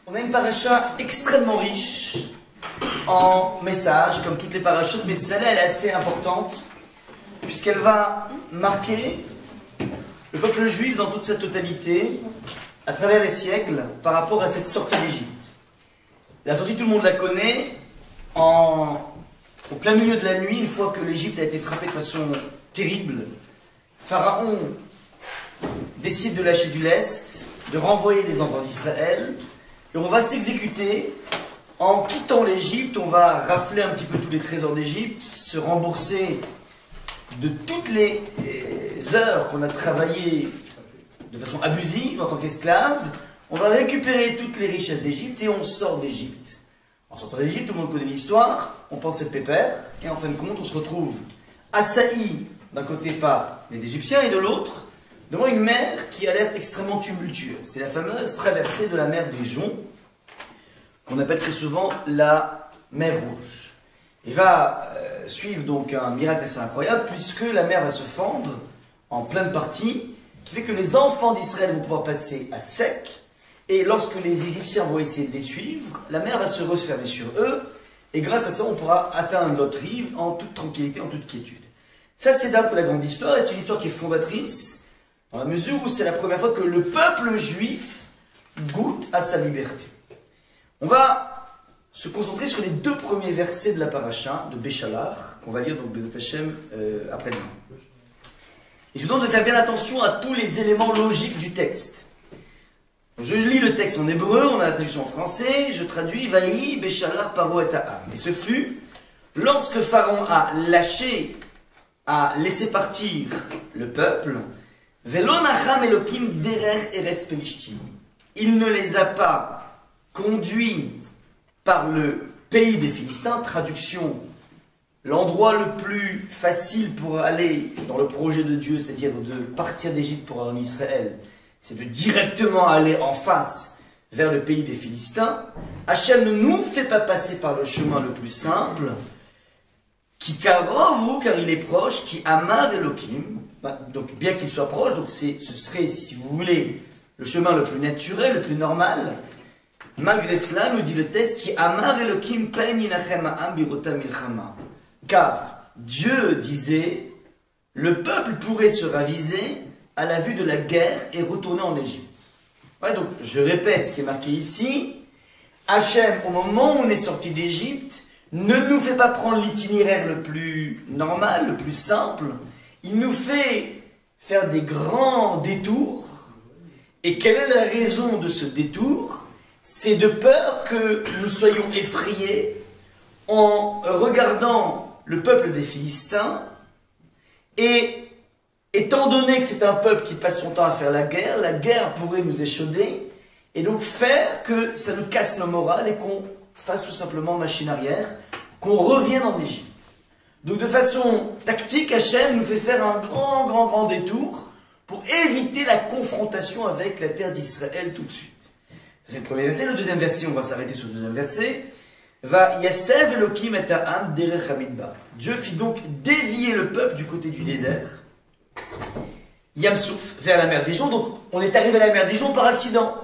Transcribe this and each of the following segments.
On a une paracha extrêmement riche en messages, comme toutes les parachutes, mais celle-là, elle est assez importante, puisqu'elle va marquer le peuple juif dans toute sa totalité, à travers les siècles, par rapport à cette sortie d'Égypte. La sortie, tout le monde la connaît, au plein milieu de la nuit, une fois que l'Égypte a été frappée de façon terrible, Pharaon décide de lâcher du lest, de renvoyer les enfants d'Israël, et on va s'exécuter. En quittant l'Égypte, on va rafler un petit peu tous les trésors d'Égypte, se rembourser de toutes les heures qu'on a travaillées de façon abusive en tant qu'esclave. On va récupérer toutes les richesses d'Égypte et on sort d'Égypte. En sortant d'Égypte, tout le monde connaît l'histoire, on pense être pépère, et en fin de compte, on se retrouve assailli d'un côté par les Égyptiens et de l'autre, devant une mer qui a l'air extrêmement tumultueuse. C'est la fameuse traversée de la mer des Joncs, qu'on appelle très souvent la mer Rouge. Il va suivre donc un miracle assez incroyable, puisque la mer va se fendre en pleine partie, qui fait que les enfants d'Israël vont pouvoir passer à sec, et lorsque les Égyptiens vont essayer de les suivre, la mer va se refermer sur eux, et grâce à ça, on pourra atteindre l'autre rive en toute tranquillité, en toute quiétude. Ça, c'est d'un peu la grande histoire, et c'est une histoire qui est fondatrice, dans la mesure où c'est la première fois que le peuple juif goûte à sa liberté. On va se concentrer sur les deux premiers versets de la paracha de Béchalar, qu'on va lire donc Bezat Hashem après-demain. Et je vous demande de faire bien attention à tous les éléments logiques du texte. Je lis le texte en hébreu, on a la traduction en français, je traduis Vaï Béchalar Paro et Ta'am. Et ce fut lorsque Pharaon a laissé partir le peuple, Velo Nacham Elokim Derer Eretz Pelishtim. Il ne les a pas conduits par le pays des Philistins, traduction, l'endroit le plus facile pour aller dans le projet de Dieu, c'est-à-dire de partir d'Égypte pour aller en Israël, c'est de directement aller en face vers le pays des Philistins. Hachem ne nous fait pas passer par le chemin le plus simple, qui karovu, car il est proche, qui amar Elohim, donc bien qu'il soit proche, donc ce serait, si vous voulez, le chemin le plus naturel, le plus normal. Malgré cela, nous dit le texte, qui amar Elohim pen yinachem ha'am birota milchama. Car Dieu disait, le peuple pourrait se raviser à la vue de la guerre et retourner en Égypte. Ouais, donc je répète ce qui est marqué ici. Hachem, au moment où on est sorti d'Égypte, ne nous fait pas prendre l'itinéraire le plus normal, le plus simple. Il nous fait faire des grands détours. Et quelle est la raison de ce détour? C'est de peur que nous soyons effrayés en regardant le peuple des Philistins. Et étant donné que c'est un peuple qui passe son temps à faire la guerre pourrait nous échauder. Et donc faire que ça nous casse nos morales et qu'on fasse tout simplement machine arrière, qu'on revienne en Égypte. Donc de façon tactique, Hachem nous fait faire un grand détour pour éviter la confrontation avec la terre d'Israël tout de suite. C'est le premier verset. Le deuxième verset, on va s'arrêter sur le deuxième verset. Va Yasev Elohim et Ha'am derech hamidbar. Dieu fit donc dévier le peuple du côté du désert, Yamsouf, vers la mer des Joncs. Donc on est arrivé à la mer des Joncs par accident,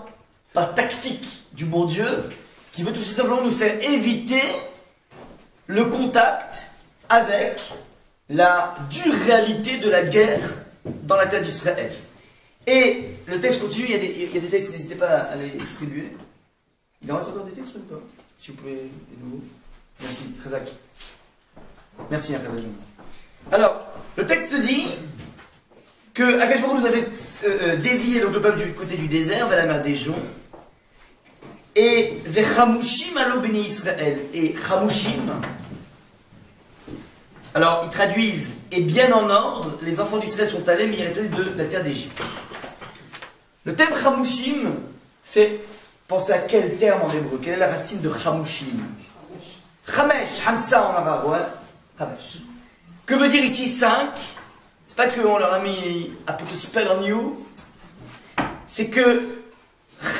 par tactique du bon Dieu, qui veut tout simplement nous faire éviter le contact avec la dure réalité de la guerre dans la terre d'Israël. Et le texte continue, il y a des textes, n'hésitez pas à les distribuer. Il en reste encore des textes ou pas? Si vous pouvez, de nouveau. Merci, Khazak. Merci, Khazak. Alors, le texte dit que Akash Baruch nous avait dévié le peuple du côté du désert vers la mer des Joncs. Et vers Chamushim alo beni Israël. Et Chamushim, alors ils traduisent et bien en ordre, les enfants d'Israël sont allés, mais ils restent de la terre d'Égypte. Le terme Chamushim fait penser à quel terme en hébreu? Quelle est la racine de Chamushim? Chamesh, Hamsa en arabe, ouais. Chamesh. Que veut dire ici 5? C'est pas qu'on leur a mis un peu de spell on you, c'est que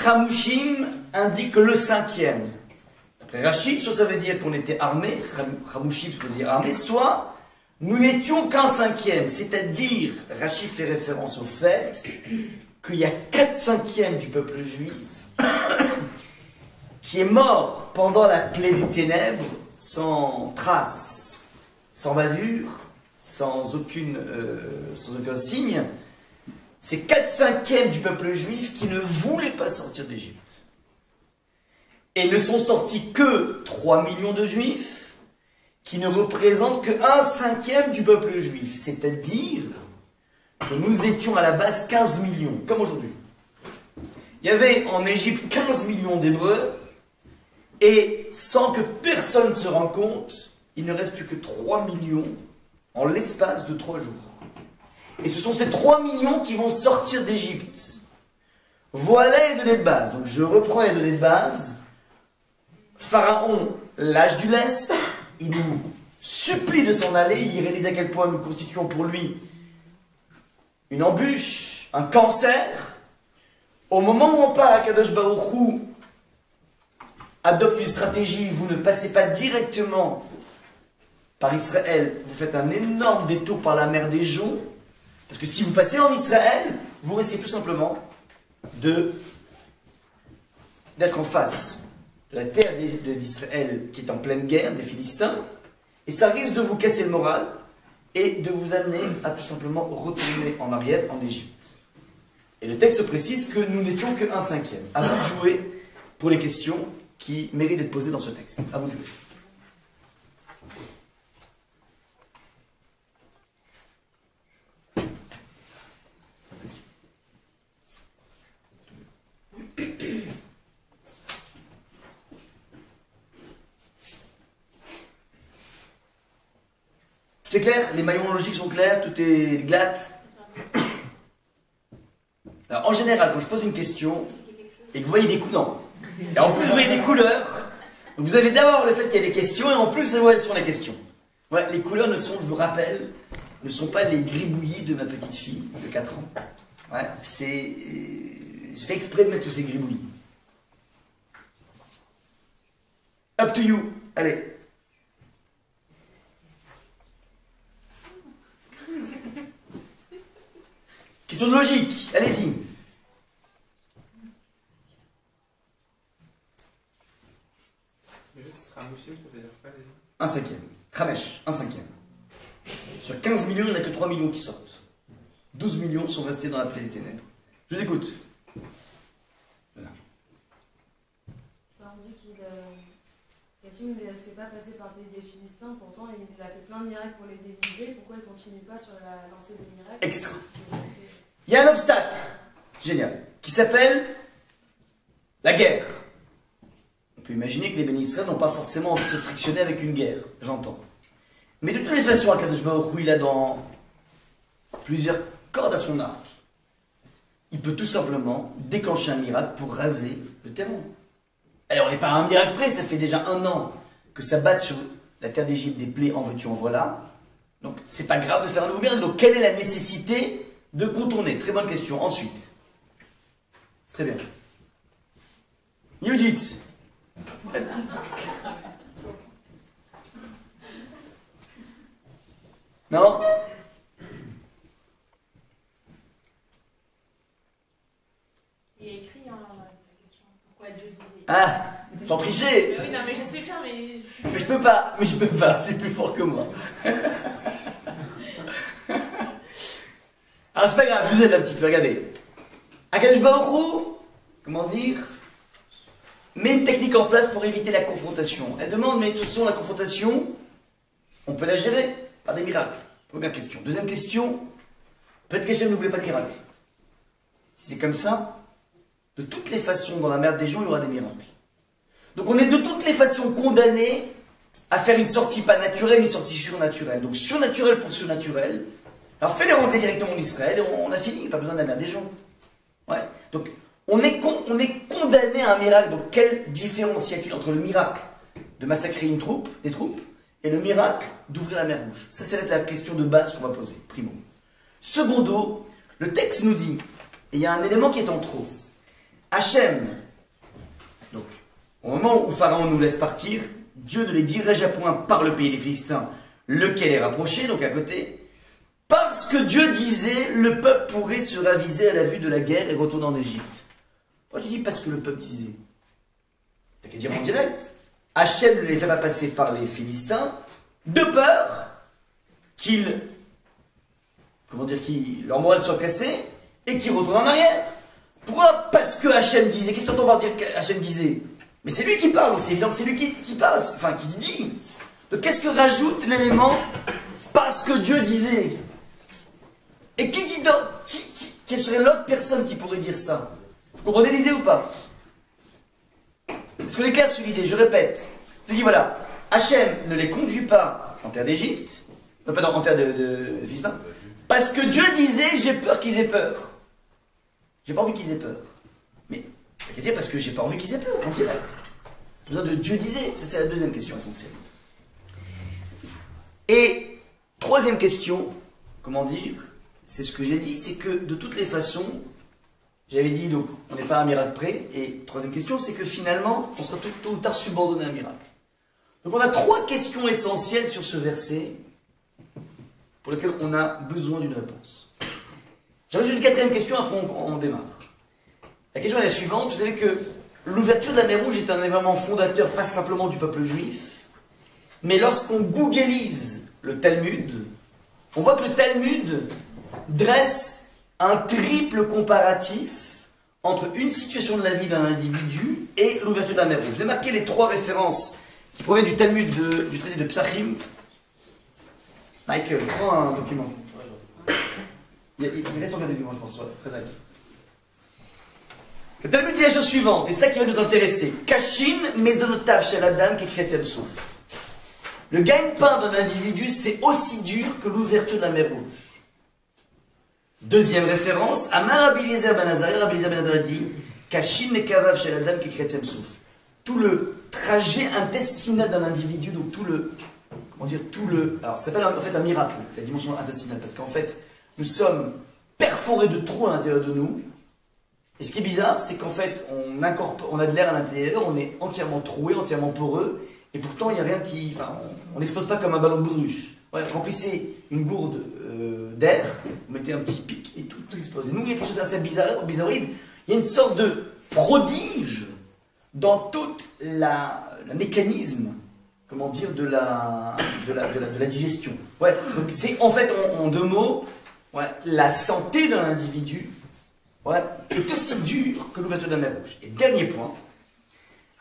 Chamushim indique le 5e. Après Rachid, soit ça veut dire qu'on était armé, Chamushim ça veut dire armé, soit nous n'étions qu'un 5e. C'est-à-dire, Rachid fait référence au fait qu'il y a 4/5 du peuple juif qui est mort pendant la plaie des ténèbres, sans trace, sans bavure, sans aucun signe, c'est 4/5 du peuple juif qui ne voulait pas sortir d'Égypte. Et ne sont sortis que 3 millions de juifs, qui ne représentent que 1/5 du peuple juif. C'est-à-dire que nous étions à la base 15 millions, comme aujourd'hui. Il y avait en Égypte 15 millions d'Hébreux, et sans que personne se rende compte, il ne reste plus que 3 millions en l'espace de 3 jours. Et ce sont ces 3 millions qui vont sortir d'Égypte. Voilà les données de base. Donc je reprends les données de base. Pharaon lâche du lest, il nous supplie de s'en aller, il réalise à quel point nous constituons pour lui une embûche, un cancer. Au moment où on part, Akadosh Baruch Hu adopte une stratégie, vous ne passez pas directement par Israël, vous faites un énorme détour par la mer des Joncs, parce que si vous passez en Israël, vous risquez tout simplement d'être en face de la terre d'Israël qui est en pleine guerre, des Philistins, et ça risque de vous casser le moral et de vous amener à tout simplement retourner en arrière en Égypte. Et le texte précise que nous n'étions que 1/5. À vous de jouer pour les questions qui méritent d'être posées dans ce texte. À vous de jouer. Tout est clair? Les maillons logiques sont clairs? Tout est glatt? Alors, en général, quand je pose une question et que vous voyez des couleurs, et en plus vous voyez des couleurs, donc vous avez d'abord le fait qu'il y a des questions et en plus elles sont les questions. Voilà, les couleurs ne sont, je vous rappelle, ne sont pas les gribouillis de ma petite fille de 4 ans. Ouais, j'ai fait exprès de mettre tous ces gribouillis. Up to you. Allez. Question de logique, allez-y. Juste Ramouchim, ça veut dire quoi déjà? 1/5. Khamesh, 1/5. Sur 15 millions, il n'y en a que 3 millions qui sortent. 12 millions sont restés dans la plaie des ténèbres. Je vous écoute. Voilà. On dit qu'il ne les fait pas passer par le pays des Philistins, pourtant il a fait plein de miracles pour les délivrer. Pourquoi il ne continue pas sur la lancée des miracles? Extra. Il y a un obstacle, génial, qui s'appelle la guerre. On peut imaginer que les bénis Israël n'ont pas forcément envie de se frictionner avec une guerre, j'entends. Mais de toutes les façons, Akadosh Baruch Hu, il a dans plusieurs cordes à son arc. Il peut tout simplement déclencher un miracle pour raser le terrain. Alors, on n'est pas à un miracle près, ça fait déjà 1 an que ça batte sur la terre d'Égypte des plaies en veux-tu en voilà. Donc, c'est pas grave de faire un nouveau miracle. Donc, quelle est la nécessité de contourner? Très bonne question. Ensuite. Très bien. Yudit. Non? Il y a écrit la question. Pourquoi Dieu disait. Ah, sans tricher. Oui, non, mais je sais bien, mais. Mais je peux pas, c'est plus fort que moi. Alors c'est pas grave, je vous aide un petit peu, regardez. Akadosh Baruch Hu, comment dire, met une technique en place pour éviter la confrontation. Elle demande, mais de toute façon, la confrontation, on peut la gérer par des miracles. Première question. Deuxième question, peut-être qu'Hachem ne voulait pas de miracle. Si c'est comme ça, de toutes les façons, dans la merde des gens, il y aura des miracles. Donc on est de toutes les façons condamnés à faire une sortie pas naturelle, mais une sortie surnaturelle. Donc surnaturel pour surnaturel. Alors fais-les rentrer directement en Israël et on a fini, pas besoin de la merde des gens. Ouais. Donc on est condamné à un miracle. Donc quelle différence y a-t-il entre le miracle de massacrer des troupes, et le miracle d'ouvrir la mer Rouge? Ça c'est la question de base qu'on va poser, primo. Secondo, le texte nous dit, et il y a un élément qui est en trop. Hachem, donc au moment où Pharaon nous laisse partir, Dieu ne les dirige à point par le pays des Philistins, lequel est rapproché, donc à côté, parce que Dieu disait, le peuple pourrait se raviser à la vue de la guerre et retourner en Égypte. Pourquoi tu dis parce que le peuple disait? qu'à dire en direct. Hachem ne les fait pas passer par les Philistins, de peur qu'ils, comment dire, leur morale soit cassée et qu'ils retournent en arrière. Pourquoi? Parce que Hachem disait. Qu'est-ce que tu entends par dire qu'Hachem disait? Mais c'est lui qui parle, donc c'est évident que c'est lui qui parle, enfin qui dit. Donc qu'est-ce que rajoute l'élément parce que Dieu disait? Et qui dit d'autre? Quelle serait l'autre personne qui pourrait dire ça? Vous comprenez l'idée ou pas? Est-ce qu'on est clair sur l'idée? Je répète. Je dis voilà, Hachem ne les conduit pas en terre d'Égypte, pardon, en terre de Philistins, parce que Dieu disait j'ai peur qu'ils aient peur. J'ai pas envie qu'ils aient peur. Mais, ça veut dire parce que j'ai pas envie qu'ils aient peur, en direct. C'est besoin de Dieu disait. Ça, c'est la deuxième question essentielle. Et, troisième question, comment dire, c'est ce que j'ai dit, c'est que de toutes les façons, j'avais dit, donc, on n'est pas à un miracle près. Et, troisième question, c'est que finalement, on sera tôt ou tard subordonné à un miracle. Donc, on a trois questions essentielles sur ce verset, pour lesquelles on a besoin d'une réponse. J'ajoute une quatrième question, après on démarre. La question est la suivante. Vous savez que l'ouverture de la mer Rouge est un événement fondateur, pas simplement du peuple juif, mais lorsqu'on googlise le Talmud, on voit que le Talmud dresse un triple comparatif entre une situation de la vie d'un individu et l'ouverture de la mer Rouge. J'ai marqué les trois références qui proviennent du Talmud du traité de Psachim. Michael, prends un document. Il reste encore des documents, je pense. Ouais, très bien. Le Talmud dit la chose suivante, et c'est ça qui va nous intéresser. Kashin mezonotav shel adam kekretem souf. Le gagne-pain d'un individu, c'est aussi dur que l'ouverture de la mer Rouge. Deuxième référence, Amar Rabbi Eliezer ben Azariah, Rabbi Eliezer ben Azariah dit Kashin nekavav shel adam kekretem souf. Tout le trajet intestinal d'un individu, donc tout le. Comment dire, tout le. Alors, ça s'appelle en fait un miracle, la dimension intestinale, parce qu'en fait, nous sommes perforés de trous à l'intérieur de nous. Et ce qui est bizarre, c'est qu'en fait, on a de l'air à l'intérieur, on est entièrement troué, entièrement poreux, et pourtant, il n'y a rien qui. Enfin, on n'explose pas comme un ballon de baudruche. Ouais, remplissez une gourde d'air, vous mettez un petit pic et tout explose. Et nous, il y a quelque chose d'assez bizarroïde. Il y a une sorte de prodige dans tout le mécanisme, comment dire, de la digestion. Ouais, donc c'est en fait, en deux mots, ouais, la santé d'un individu, ouais, est aussi dure que l'ouverture de la mer Rouge. Et dernier point,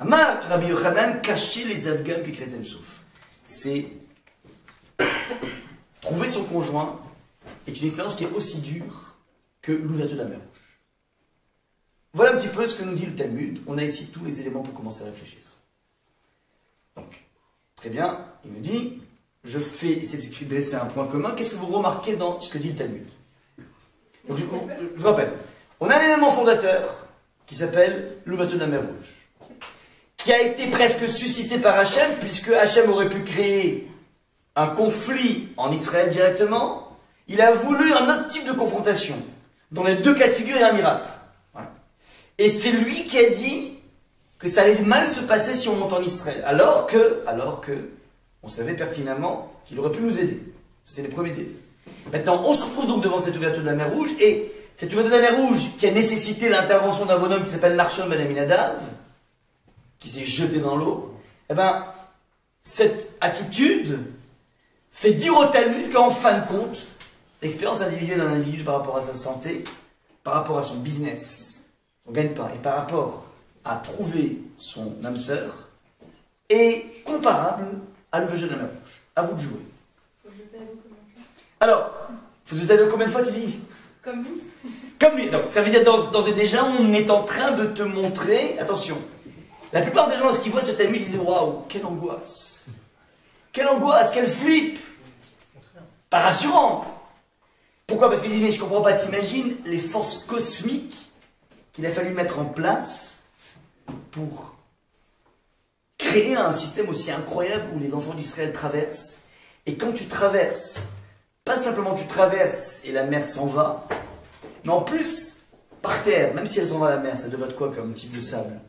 Amar Rabbi Yochanan cacher les Afghans que Kretem Souf. C'est trouver son conjoint est une expérience qui est aussi dure que l'ouverture de la mer Rouge. Voilà un petit peu ce que nous dit le Talmud. On a ici tous les éléments pour commencer à réfléchir. Donc, très bien, il me dit, je fais essayer de dresser un point commun. Qu'est-ce que vous remarquez dans ce que dit le Talmud? Donc, je vous rappelle, on a un élément fondateur qui s'appelle l'ouverture de la mer Rouge, qui a été presque suscité par Hachem, puisque Hachem aurait pu créer un conflit en Israël directement. Il a voulu un autre type de confrontation. Dans les deux cas de figure, il y a un miracle. Voilà. Et c'est lui qui a dit que ça allait mal se passer si on monte en Israël. Alors que on savait pertinemment qu'il aurait pu nous aider. Ça, c'est les premiers délais. Maintenant, on se retrouve donc devant cette ouverture de la mer Rouge, et cette ouverture de la mer Rouge qui a nécessité l'intervention d'un bonhomme qui s'appelle Narshon ben Aminadav, qui s'est jeté dans l'eau, eh ben, cette attitude fait dire au Talmud qu'en fin de compte, l'expérience individuelle d'un individu par rapport à sa santé, par rapport à son business, son gagne-pain, et par rapport à trouver son âme sœur, est comparable à l'ouverture de la mer Rouge. À vous de jouer. Faut jeter à l'eau combien de fois? Alors, faut jeter à l'eau combien de fois tu dis? Comme nous. Comme lui. Donc, ça veut dire d'ores et déjà, on est en train de te montrer, attention, la plupart des gens, lorsqu'ils voient ce Talmud, ils disent waouh, quelle angoisse! Quelle angoisse, quel flip! Pas rassurant! Pourquoi? Parce qu'ils disent, mais je comprends pas, t'imagines les forces cosmiques qu'il a fallu mettre en place pour créer un système aussi incroyable où les enfants d'Israël traversent. Et quand tu traverses, pas simplement tu traverses et la mer s'en va, mais en plus, par terre, même si elle s'en va à la mer, ça devrait être quoi comme type de sable?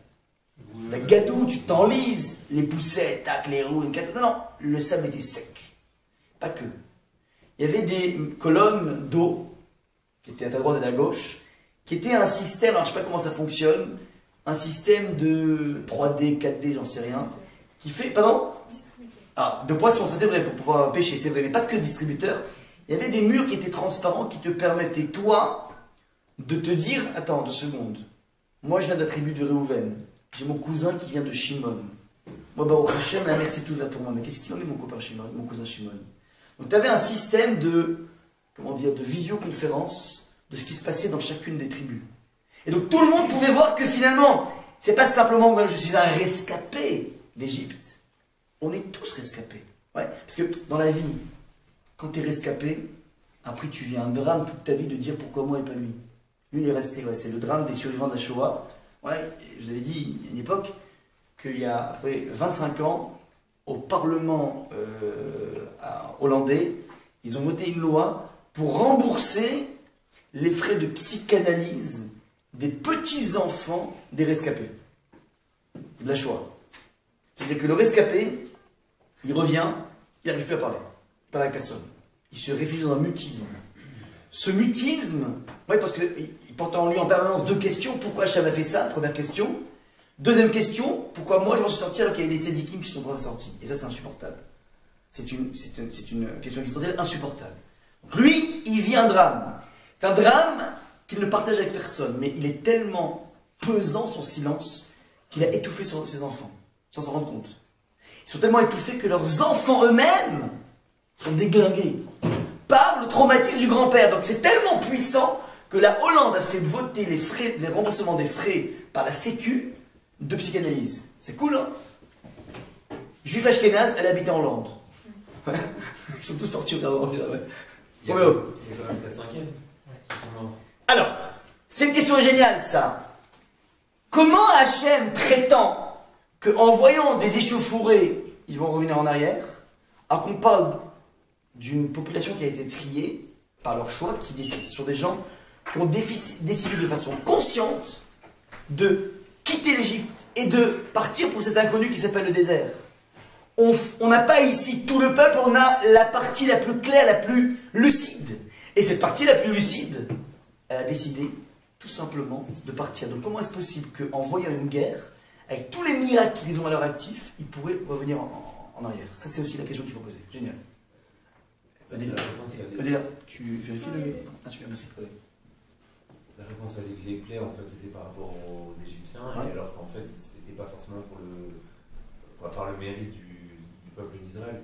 La gadoue, tu t'enlises, les poussettes, tac, les roues, non, le sable était sec. Pas que. Il y avait des colonnes d'eau, qui étaient à ta droite et à ta gauche, qui étaient un système, alors je ne sais pas comment ça fonctionne, un système de 3D, 4D, j'en sais rien, qui fait... Pardon? Ah, de poissons, ça c'est vrai, pour pouvoir pêcher, c'est vrai, mais pas que distributeur. Il y avait des murs qui étaient transparents qui te permettaient, toi, de te dire, attends 2 secondes, moi je viens de la tribu de Réhouven, j'ai mon cousin qui vient de Shimon. Moi, bah, au Hachem, la mer s'est ouverte pour moi, mais qu'est-ce qu'il en est, mon copain Shimon, mon cousin Shimon? Donc tu avais un système de, comment dire, de visioconférence de ce qui se passait dans chacune des tribus. Et donc tout le monde pouvait voir que finalement, c'est pas simplement que je suis un rescapé d'Égypte. On est tous rescapés. Ouais, parce que dans la vie, quand tu es rescapé, après tu vis un drame toute ta vie de dire pourquoi moi et pas lui. Lui il est resté, ouais, c'est le drame des survivants de la Shoah. Ouais, je vous avais dit à une époque qu'il y a après 25 ans, au Parlement hollandais, ils ont voté une loi pour rembourser les frais de psychanalyse des petits-enfants des rescapés de la Shoah. C'est-à-dire que le rescapé, il revient, il n'arrive plus à parler. Il parle avec personne. Il se réfugie dans un mutisme. Ce mutisme, ouais, parce qu'il porte en lui en permanence 2 questions. Pourquoi Hachem a fait ça? Première question. Deuxième question, pourquoi moi je m'en suis sorti alors qu'il y a des tzadikim qui sont pas sortis? Et ça, c'est insupportable. C'est une question existentielle insupportable. Donc lui, il vit un drame. C'est un drame qu'il ne partage avec personne, mais il est tellement pesant son silence qu'il a étouffé ses enfants, sans s'en rendre compte. Ils sont tellement étouffés que leurs enfants eux-mêmes sont déglingués par le traumatisme du grand-père. Donc c'est tellement puissant que la Hollande a fait voter les remboursements des frais par la Sécu de psychanalyse. C'est cool, hein? Juif Ashkenaz, elle habitait en Hollande. Ouais. Ils sont tous torturés avant. Ouais. Il y a quand même 4/5e qui sont morts. Alors, c'est une question géniale, ça. Comment Hachem prétend qu'en voyant des échauffourées, ils vont revenir en arrière, alors qu'on parle d'une population qui a été triée par leur choix, qui décide sur des gens qui ont décidé de façon consciente de quitter l'Égypte et de partir pour cet inconnu qui s'appelle le désert. On n'a pas ici tout le peuple, on a la partie la plus claire, la plus lucide. Et cette partie la plus lucide, elle a décidé tout simplement de partir. Donc comment est-ce possible qu'en voyant une guerre, avec tous les miracles qu'ils ont à leur actif, ils pourraient revenir en arrière? Ça c'est aussi la question qu'il faut poser. Génial. Odila, tu vérifies le... Ah super, merci. La réponse avec les plaies, en fait, c'était par rapport aux Égyptiens, Ouais. et alors qu'en fait, c'était pas forcément par le mérite du peuple d'Israël.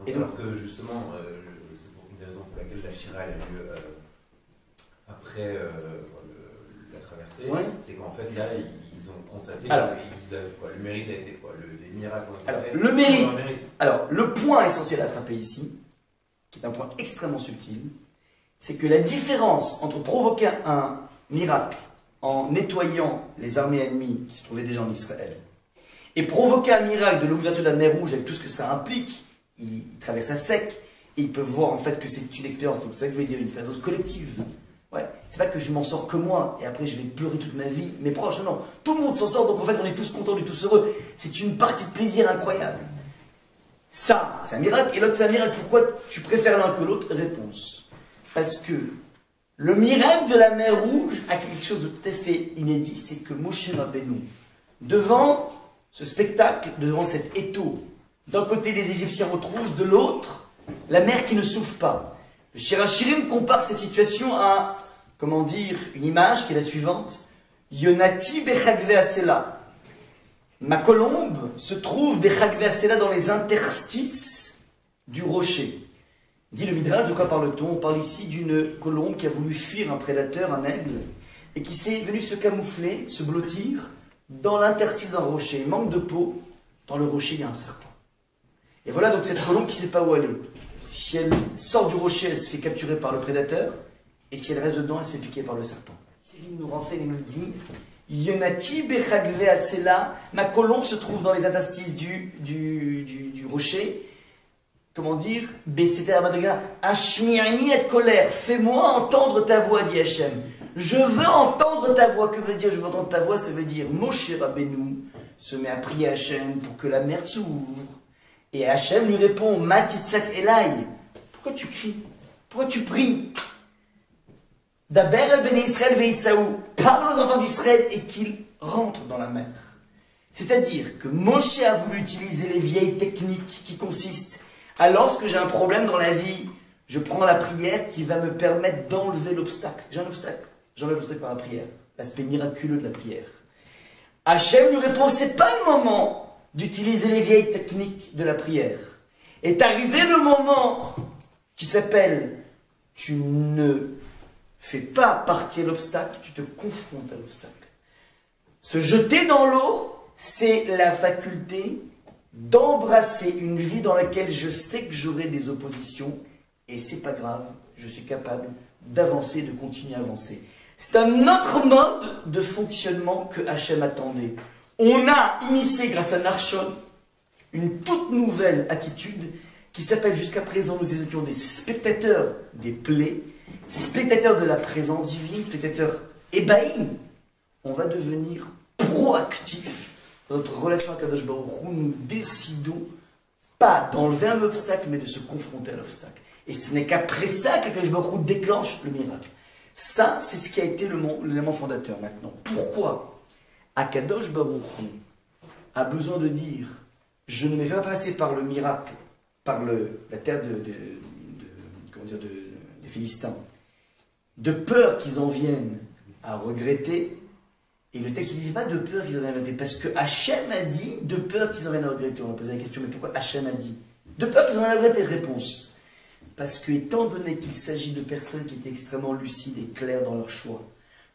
Et Alors que justement, c'est pour une des raisons pour laquelle la Shira elle a lieu après la traversée, Ouais. c'est qu'en fait là, ils ont constaté Alors. que le mérite a été quoi, les miracles ont été Alors, faits, le mérite. leur mérite. Alors, le point essentiel à attraper ici, qui est un point extrêmement subtil, c'est que la différence entre provoquer un miracle en nettoyant les armées ennemies qui se trouvaient déjà en Israël et provoquer un miracle de l'ouverture de la mer Rouge avec tout ce que ça implique, ils traversent à sec et ils peuvent voir en fait que c'est une expérience, donc c'est ça que je veux dire, une expérience collective. Ouais, c'est pas que je m'en sors que moi et après je vais pleurer toute ma vie, mes proches, non, tout le monde s'en sort donc en fait on est tous contents, on est tous heureux. C'est une partie de plaisir incroyable. Ça, c'est un miracle, et l'autre, c'est un miracle. Pourquoi tu préfères l'un que l'autre? Réponse. Parce que le miracle de la mer Rouge a quelque chose de tout à fait inédit, c'est que Moshe Rabbeinu, devant ce spectacle, devant cet étau, d'un côté les Égyptiens retrouvent, de l'autre, la mer qui ne souffle pas. Le Shir HaShirim compare cette situation à, comment dire, une image qui est la suivante. Yonati bechagve asela. Ma colombe se trouve bechagve asela dans les interstices du rocher. Dit le Midrash, de quoi parle-t-on? On parle ici d'une colombe qui a voulu fuir un prédateur, un aigle, et qui s'est venu se camoufler, se blottir dans l'interstice d'un rocher. Il manque de peau, dans le rocher il y a un serpent. Et voilà donc cette colombe qui ne sait pas où aller. Si elle sort du rocher, elle se fait capturer par le prédateur, et si elle reste dedans, elle se fait piquer par le serpent. Il nous renseigne et nous dit Yonati bechagve asela, ma colombe se trouve dans les interstices du rocher. Comment dire? C'était la madriga. Ashmi'ani et colère. Fais-moi entendre ta voix, dit Hachem. Je veux entendre ta voix. Que veut dire je veux entendre ta voix? Ça veut dire Moshe Rabbeinu se met à prier Hachem pour que la mer s'ouvre. Et Hachem lui répond Matitzak Elai. Pourquoi tu cries? Pourquoi tu pries? Daber el Bene Israël ve'Issaou. Parle aux enfants d'Israël et qu'ils rentre dans la mer. C'est-à-dire que Moshe a voulu utiliser les vieilles techniques qui consistent à lorsque j'ai un problème dans la vie, je prends la prière qui va me permettre d'enlever l'obstacle. J'ai un obstacle, j'enlève l'obstacle par la prière. L'aspect miraculeux de la prière. Hachem lui répond, c'est pas le moment d'utiliser les vieilles techniques de la prière. Est arrivé le moment qui s'appelle tu ne fais pas partir l'obstacle, tu te confrontes à l'obstacle. Se jeter dans l'eau, c'est la faculté d'embrasser une vie dans laquelle je sais que j'aurai des oppositions et c'est pas grave, je suis capable d'avancer, de continuer à avancer. C'est un autre mode de fonctionnement que Hachem attendait. On a initié grâce à Narshon une toute nouvelle attitude qui s'appelle jusqu'à présent, nous étions des spectateurs des plaies, spectateurs de la présence divine, spectateurs ébahis. On va devenir proactifs dans notre relation avec Kadosh Baruch Hu. Nous décidons pas d'enlever un obstacle, mais de se confronter à l'obstacle. Et ce n'est qu'après ça qu'Akadosh Baruch Hu déclenche le miracle. Ça, c'est ce qui a été l'élément fondateur maintenant. Pourquoi Akadosh Baruch Hu a besoin de dire je ne me fais pas passer par le miracle, par la terre des Philistins, de peur qu'ils en viennent à regretter. Et le texte ne disait pas de peur qu'ils en viennent à regretter, parce que Hachem a dit de peur qu'ils en viennent à regretter. On a posé la question, mais pourquoi Hachem a dit de peur qu'ils en viennent à regretter? Réponse. Parce que, étant donné qu'il s'agit de personnes qui étaient extrêmement lucides et claires dans leur choix,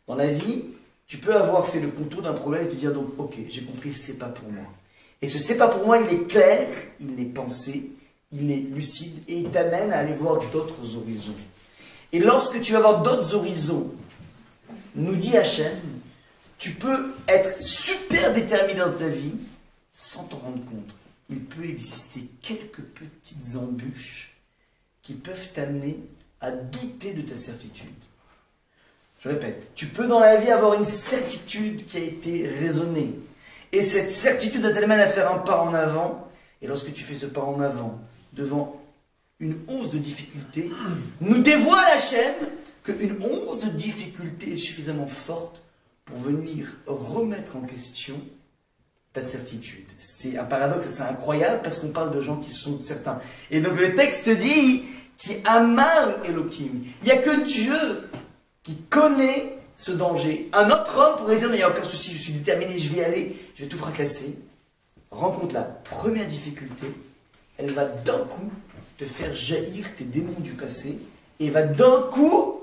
dans la vie, tu peux avoir fait le contour d'un problème et te dire donc, ok, j'ai compris, c'est pas pour moi. Et ce c'est pas pour moi, il est clair, il est pensé, il est lucide et il t'amène à aller voir d'autres horizons. Et lorsque tu vas voir d'autres horizons, nous dit Hachem, tu peux être super déterminé dans ta vie sans t'en rendre compte. Il peut exister quelques petites embûches qui peuvent t'amener à douter de ta certitude. Je répète, tu peux dans la vie avoir une certitude qui a été raisonnée. Et cette certitude t'amène à faire un pas en avant. Et lorsque tu fais ce pas en avant, devant une once de difficulté, nous dévoile Hachem qu'une once de difficulté est suffisamment forte pour venir remettre en question ta certitude. C'est un paradoxe, c'est incroyable parce qu'on parle de gens qui sont certains. Et donc le texte dit qui amar Elohim. Il n'y a que Dieu qui connaît ce danger. Un autre homme pourrait dire, mais il n'y a aucun souci, je suis déterminé, je vais y aller, je vais tout fracasser. Rencontre la première difficulté, elle va d'un coup te faire jaillir tes démons du passé et va d'un coup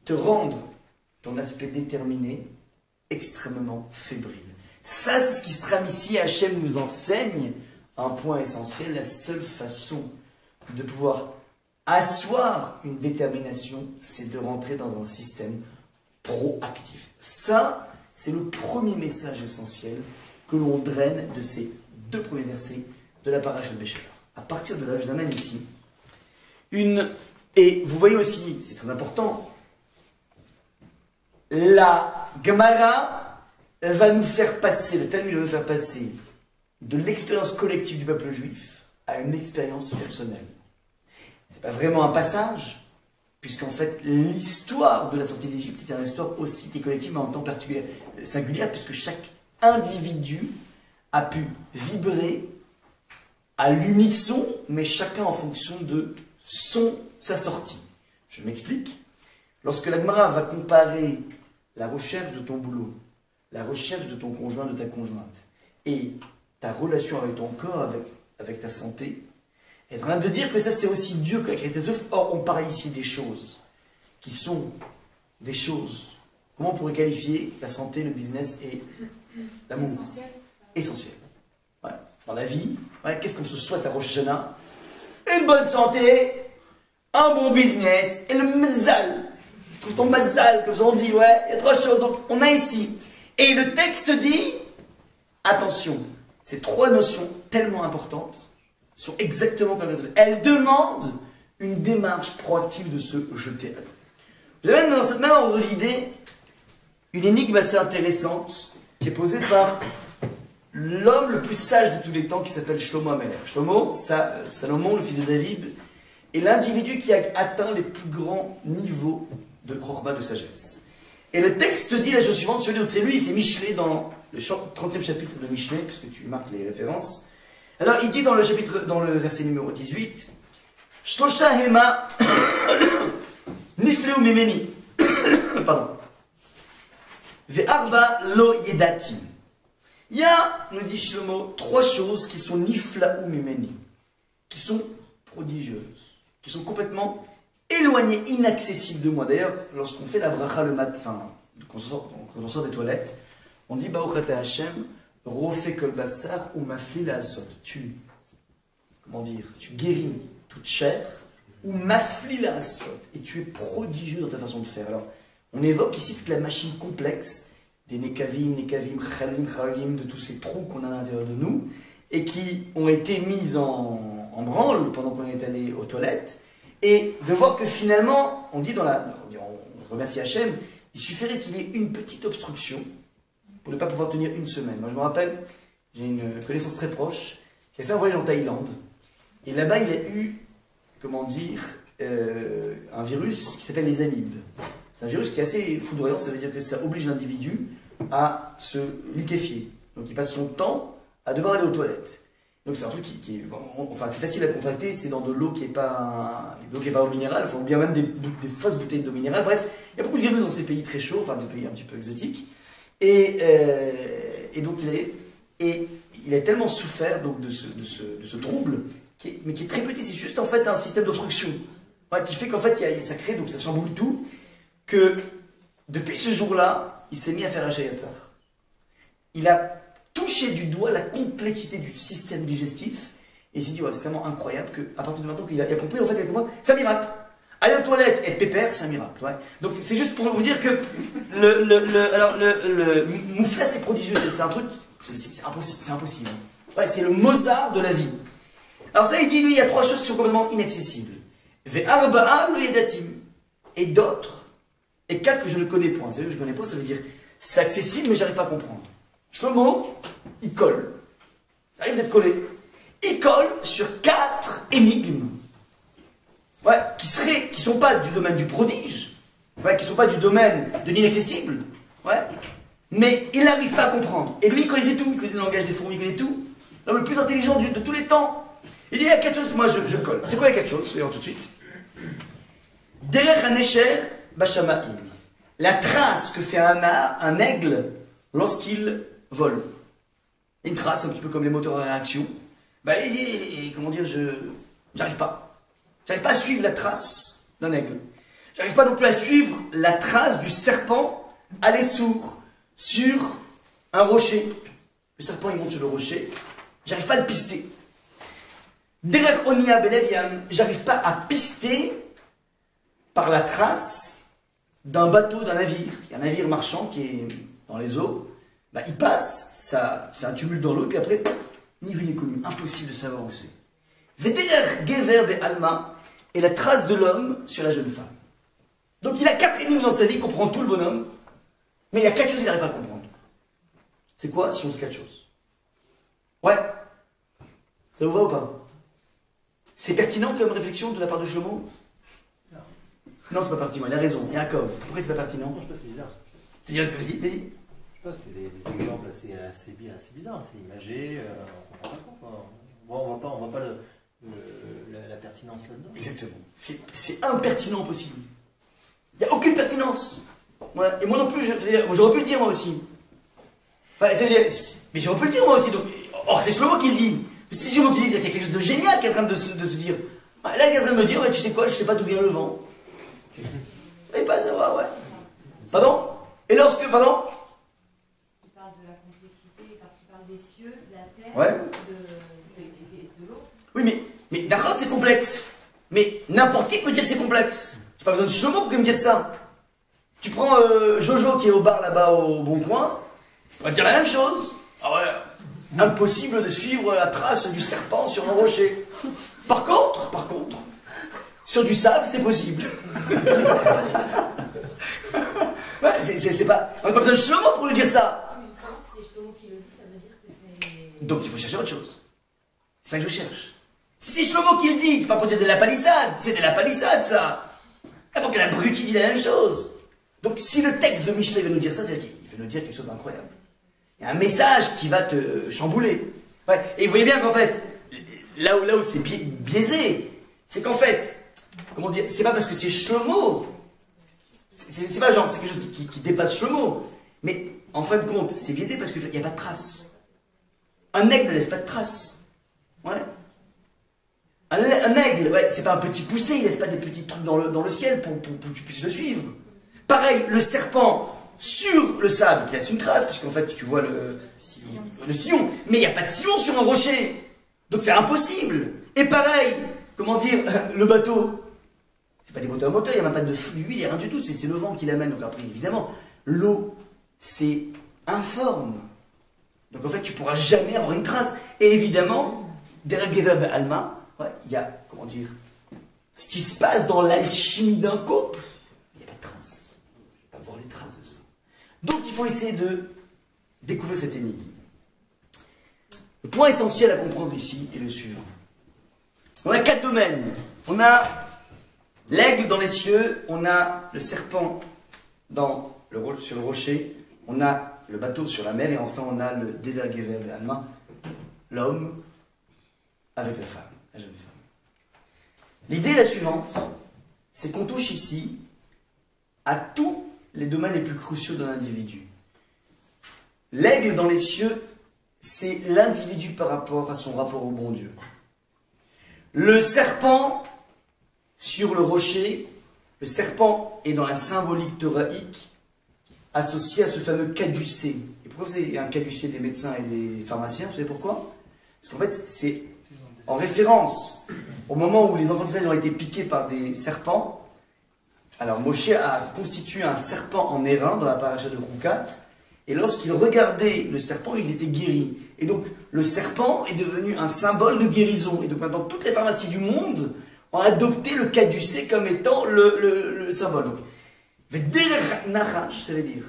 te rendre ton aspect déterminé extrêmement fébrile. Ça, c'est ce qui se trame ici. Hachem nous enseigne un point essentiel, la seule façon de pouvoir asseoir une détermination, c'est de rentrer dans un système proactif. Ça, c'est le premier message essentiel que l'on draine de ces deux premiers versets de la paracha de Béchélar. À partir de là, je vous amène ici et vous voyez aussi, c'est très important, la Gemara va nous faire passer, le Talmud va nous faire passer de l'expérience collective du peuple juif à une expérience personnelle. Ce n'est pas vraiment un passage, puisqu'en fait, l'histoire de la sortie d'Égypte est une histoire aussi qui est collective, mais en même temps particulière, singulière, puisque chaque individu a pu vibrer à l'unisson, mais chacun en fonction de sa sortie. Je m'explique. Lorsque la Gemara va comparer la recherche de ton boulot, la recherche de ton conjoint, de ta conjointe, et ta relation avec ton corps, avec ta santé, elle est en train de dire que ça c'est aussi dur que la chrétienté. Or, on parle ici des choses qui sont des choses. Comment on pourrait qualifier la santé, le business et l'amour? Essentiel. Voilà. Dans la vie, voilà, qu'est-ce qu'on se souhaite à Rosh Hashanah? Une bonne santé, un bon business et le mazal. Trouve ton mazal, comme on dit, ouais, il y a trois choses. Donc, on a ici. Et le texte dit, attention, ces trois notions tellement importantes sont exactement comme elles. Elles demandent une démarche proactive de se jeter à l'eau. Je vais dans cette même ordre d'idée une énigme assez intéressante qui est posée par l'homme le plus sage de tous les temps qui s'appelle Shlomo Amelech. Shlomo, Salomon, le fils de David, est l'individu qui a atteint les plus grands niveaux de Chokhmah, de sagesse. Et le texte dit la chose suivante, c'est lui, c'est Michelet dans le 30e chapitre de Michelet, puisque tu marques les références. Alors il dit dans le verset numéro 18, Shlosha hema nifleu mimeni. Pardon. Ve'arba lo yedatim. Il y a, nous dit Shlomo, 3 choses qui sont niflaou mimeni, qui sont prodigieuses, qui sont complètement éloignées, inaccessibles de moi. D'ailleurs, lorsqu'on fait la bracha le matin, enfin, quand on sort des toilettes, on dit Baruch ata Hashem, rofe kol basar ou mafli la asot. Tu guéris toute chair, ou mafli la asot, et tu es prodigieux dans ta façon de faire. Alors, on évoque ici toute la machine complexe des nekavim, chalim, de tous ces trous qu'on a à l'intérieur de nous, et qui ont été mis en branle pendant qu'on est allé aux toilettes, et de voir que finalement, on remercie Hachem, il suffirait qu'il y ait une petite obstruction pour ne pas pouvoir tenir une semaine. Moi je me rappelle, j'ai une connaissance très proche qui a fait un voyage en Thaïlande, et là-bas il a eu, un virus qui s'appelle les amibes. C'est un virus qui est assez foudroyant, ça veut dire que ça oblige l'individu à se liquéfier. Donc il passe son temps à devoir aller aux toilettes. Donc c'est un truc qui est... Enfin c'est facile à contracter, c'est dans de l'eau qui n'est pas eau minérale, enfin, ou bien même des fausses bouteilles d'eau minérale. Bref, il y a beaucoup de virus dans ces pays très chauds, enfin des pays un petit peu exotiques. Et donc il a tellement souffert donc, de ce trouble, mais qui est très petit, c'est juste en fait un système d'obstruction. Qui fait qu'en fait ça crée, donc ça chamboule tout, que depuis ce jour-là, il s'est mis à faire Hachayatzar. Il a touché du doigt la complexité du système digestif, et il s'est dit, ouais, c'est tellement incroyable qu'à partir de maintenant qu'il a compris, en fait, c'est un miracle. Aller aux toilettes, être pépère, c'est un miracle. Ouais. Donc c'est juste pour vous dire que le moufla, c'est prodigieux, c'est un truc, c'est impossible. Ouais, c'est le Mozart de la vie. Alors ça, il dit, lui, il y a 3 choses qui sont complètement inaccessibles. Et d'autres, et 4 que je ne connais point. C'est-à-dire que je ne connais pas, ça veut dire c'est accessible, mais j'arrive pas à comprendre. Shlomo, il colle. Il arrive d'être collé. Il colle sur 4 énigmes. Ouais, qui sont pas du domaine du prodige, ouais, qui sont pas du domaine de l'inaccessible, ouais, mais il n'arrive pas à comprendre. Et lui, il connaissait tout, il connaît le langage des fourmis, il connaît tout. L'homme le plus intelligent de tous les temps. Il dit, il y a 4 choses, moi je colle. C'est quoi les 4 choses? Voyons tout de suite. Derech hanesher bashamaim. La trace que fait un aigle lorsqu'il vole. Une trace, un petit peu comme les moteurs à réaction. Bah, il dit, comment dire, j'arrive pas. J'arrive pas à suivre la trace d'un aigle. J'arrive pas non plus à suivre la trace du serpent à l'essour sur un rocher. Le serpent, il monte sur le rocher. J'arrive pas à le pister. Derech onia beleviam, j'arrive pas à pister par la trace d'un bateau, d'un navire. Il y a un navire marchand qui est dans les eaux. Bah, il passe, ça fait un tumulte dans l'eau, puis après, ni vu ni connu. Impossible de savoir où c'est. Vederech gever be'alma, et la trace de l'homme sur la jeune femme. Donc il a 4 énigmes dans sa vie, il comprend tout le bonhomme, mais il y a 4 choses qu'il n'arrive pas à comprendre. C'est quoi? Ce sont ces 4 choses. Ouais. Ça vous va ou pas? C'est pertinent comme réflexion de la part de Shlomo? Non, c'est pas pertinent, il a raison. Yaakov, pourquoi c'est pas pertinent? Non, je sais pas, c'est bizarre. C'est-à-dire, vas-y. Je sais pas, c'est des exemples assez bizarres, c'est imagé, on comprend pas quoi. On voit pas la pertinence là-dedans. Exactement. C'est impertinent possible. Il n'y a aucune pertinence. Voilà. Et moi non plus, j'aurais pu le dire moi aussi. Enfin, mais j'aurais pu le dire moi aussi. Donc, or, c'est Shlomo qui le dit. Mais si c'est Shlomo qui le dit, c'est qu'il y a quelque chose de génial qui est en train de se dire. Là, il est en train de me dire, ouais, tu sais quoi, je sais pas d'où vient le vent. Et pas savoir, ouais. Pardon? Et lorsque, pardon? Il parle de la complexité parce qu'il parle des cieux, de la terre, ouais. de l'eau. Oui, mais d'accord, c'est complexe. Mais n'importe qui peut dire que c'est complexe. J'ai pas besoin de Shlomo pour me dire ça. Tu prends Jojo qui est au bar là-bas au Bon Coin, il va dire la même chose. Ah ouais, impossible de suivre la trace du serpent sur un rocher. Par contre, sur du sable, c'est possible. Ouais, c'est pas... On n'a pas besoin de Shlomo pour lui dire ça. Mais si c'est Shlomo qui le dit, ça veut dire que c'est... Donc il faut chercher autre chose. C'est ça que je cherche. Si c'est Shlomo qui le dit, c'est pas pour dire de la palissade. C'est de la palissade, ça. Et pour que la brute dit la même chose. Donc si le texte de Michelet veut nous dire ça, c'est-à-dire qu'il veut nous dire quelque chose d'incroyable. Il y a un message qui va te chambouler. Ouais. Et vous voyez bien qu'en fait, là où c'est biaisé, c'est qu'en fait, comment dire, c'est pas parce que c'est Shlomo, c'est pas genre, c'est quelque chose qui dépasse Shlomo, mais en fin de compte, c'est biaisé parce qu'il n'y a pas de traces. Un aigle ne laisse pas de traces. Ouais. Un aigle, ouais, c'est pas un petit poussé, il laisse pas des petits trucs dans le ciel pour que tu puisses le suivre. Pareil, le serpent sur le sable, qui laisse une trace, puisqu'en fait tu vois le sillon, mais il n'y a pas de sillon sur un rocher. Donc c'est impossible. Et pareil, comment dire, le bateau, c'est pas des bateaux à moteur, il n'y a même pas de fluide, il n'y a rien du tout, c'est le vent qui l'amène. Donc après, évidemment, l'eau, c'est informe. Donc en fait, tu ne pourras jamais avoir une trace. Et évidemment, derrière Alma, ouais, il y a, comment dire, ce qui se passe dans l'alchimie d'un couple. Il n'y a pas de traces. Je ne vais pas voir les traces de ça. Donc il faut essayer de découvrir cette énigme. Le point essentiel à comprendre ici est le suivant. On a 4 domaines. On a l'aigle dans les cieux, on a le serpent sur le rocher, on a le bateau sur la mer, et enfin on a le Devergever Alma, l'homme avec la femme, la jeune femme. L'idée est la suivante, c'est qu'on touche ici à tous les domaines les plus cruciaux d'un individu. L'aigle dans les cieux, c'est l'individu par rapport à son rapport au bon Dieu. Le serpent sur le rocher, le serpent est dans la symbolique thoraïque associé à ce fameux caducée. Et pourquoi c'est un caducée des médecins et des pharmaciens? Vous savez pourquoi? Parce qu'en fait, c'est en référence au moment où les enfants d'Israël ont été piqués par des serpents. Alors Moshe a constitué un serpent en airain dans la paracha de Roukat, et lorsqu'ils regardaient le serpent, ils étaient guéris. Et donc le serpent est devenu un symbole de guérison. Et donc maintenant, toutes les pharmacies du monde ont adopté le caducée comme étant le symbole. Donc, Vederech Nachash, ça veut dire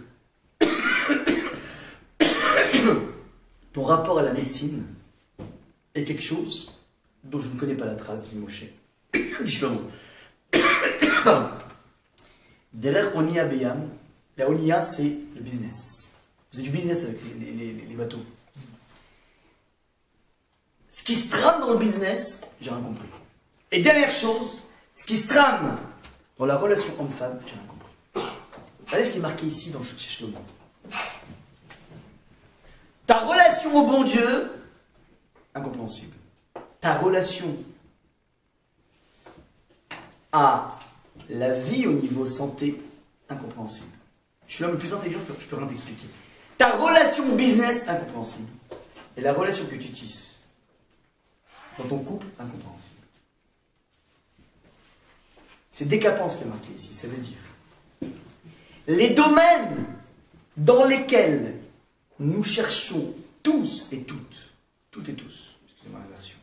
ton rapport à la médecine est quelque chose dont je ne connais pas la trace, dit Moshe. Dit Shlomo. Derech Onia Beyam, la Onia c'est le business. Vous avez du business avec les bateaux. Ce qui se trame dans le business, j'ai rien compris. Et dernière chose, ce qui se trame dans la relation homme-femme, j'ai rien compris. Regardez ce qui est marqué ici dans chez Shlomo. Ta relation au bon Dieu, incompréhensible. Ta relation à la vie au niveau santé, incompréhensible. Je suis l'homme le plus intelligent, je peux rien t'expliquer. Ta relation business, incompréhensible. Et la relation que tu tisses dans ton couple, incompréhensible. C'est décapant ce qui est marqué ici, ça veut dire les domaines dans lesquels nous cherchons tous et toutes, toutes et tous, excusez-moi la version,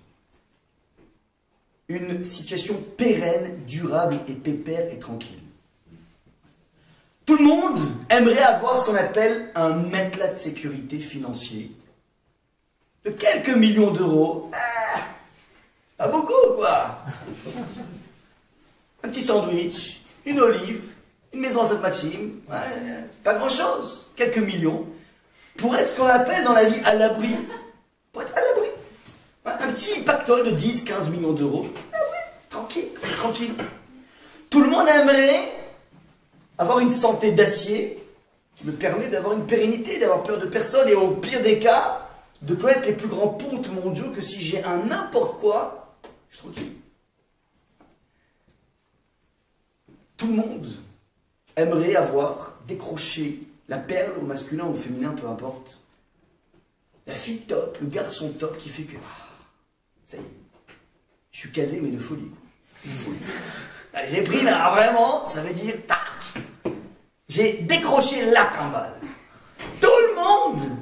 une situation pérenne, durable et pépère et tranquille. Tout le monde aimerait avoir ce qu'on appelle un matelas de sécurité financier de quelques millions d'euros. Pas beaucoup, quoi. Un petit sandwich, une olive, une maison à Sainte-Maxime, pas grand-chose, quelques millions, pour être ce qu'on appelle dans la vie à l'abri. Pour être à l'abri. Un petit pactole de 10, 15 millions d'euros. Ah oui, tranquille, tranquille. Tout le monde aimerait avoir une santé d'acier qui me permet d'avoir une pérennité, d'avoir peur de personne, et au pire des cas, de connaître les plus grands pontes mondiaux que si j'ai un n'importe quoi, je suis tranquille. Tout le monde aimerait avoir décroché la perle au masculin ou au féminin, peu importe. La fille top, le garçon top qui fait que... ça y est, je suis casé mais de folie. De folie. J'ai pris là, vraiment, ça veut dire tac. J'ai décroché la timbale. Tout le monde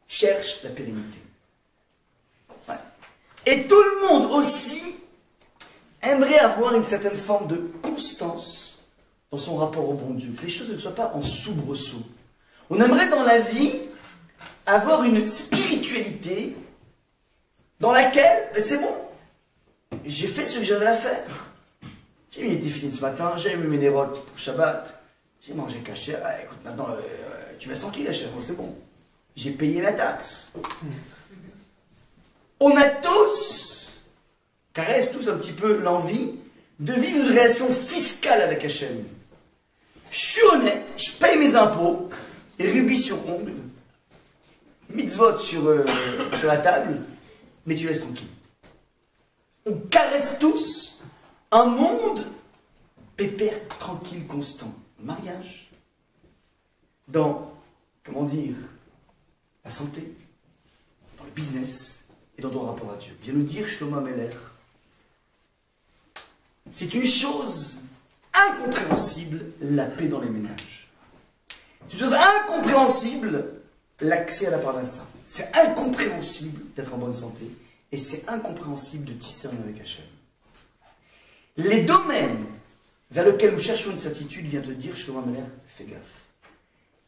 cherche la pérennité. Ouais. Et tout le monde aussi aimerait avoir une certaine forme de constance dans son rapport au bon Dieu, que les choses ne soient pas en soubresaut. On aimerait dans la vie avoir une spiritualité dans laquelle, c'est bon, j'ai fait ce que j'avais à faire. J'ai mis les défilés ce matin, j'ai mis mes nérotes pour Shabbat, J'ai mangé cachère. Ah, écoute, maintenant, tu m'as tranquille, la chère, c'est bon. J'ai payé ma taxe. On a tous, caresse tous un petit peu l'envie de vivre une relation fiscale avec Hachem. Je suis honnête, je paye mes impôts, et rubis sur ongle, mitzvot sur la table, mais tu laisses tranquille. On caresse tous un monde pépère, tranquille, constant. Mariage, dans, comment dire, la santé, dans le business et dans ton rapport à Dieu. Vient nous dire Shlomo Ameler. C'est une chose incompréhensible, la paix dans les ménages. C'est une chose incompréhensible, l'accès à la parnassa. C'est incompréhensible d'être en bonne santé. Et c'est incompréhensible de discerner avec Hachem. Les domaines vers lesquels nous cherchons une certitude vient de dire, Shlomo Ameler, fais gaffe.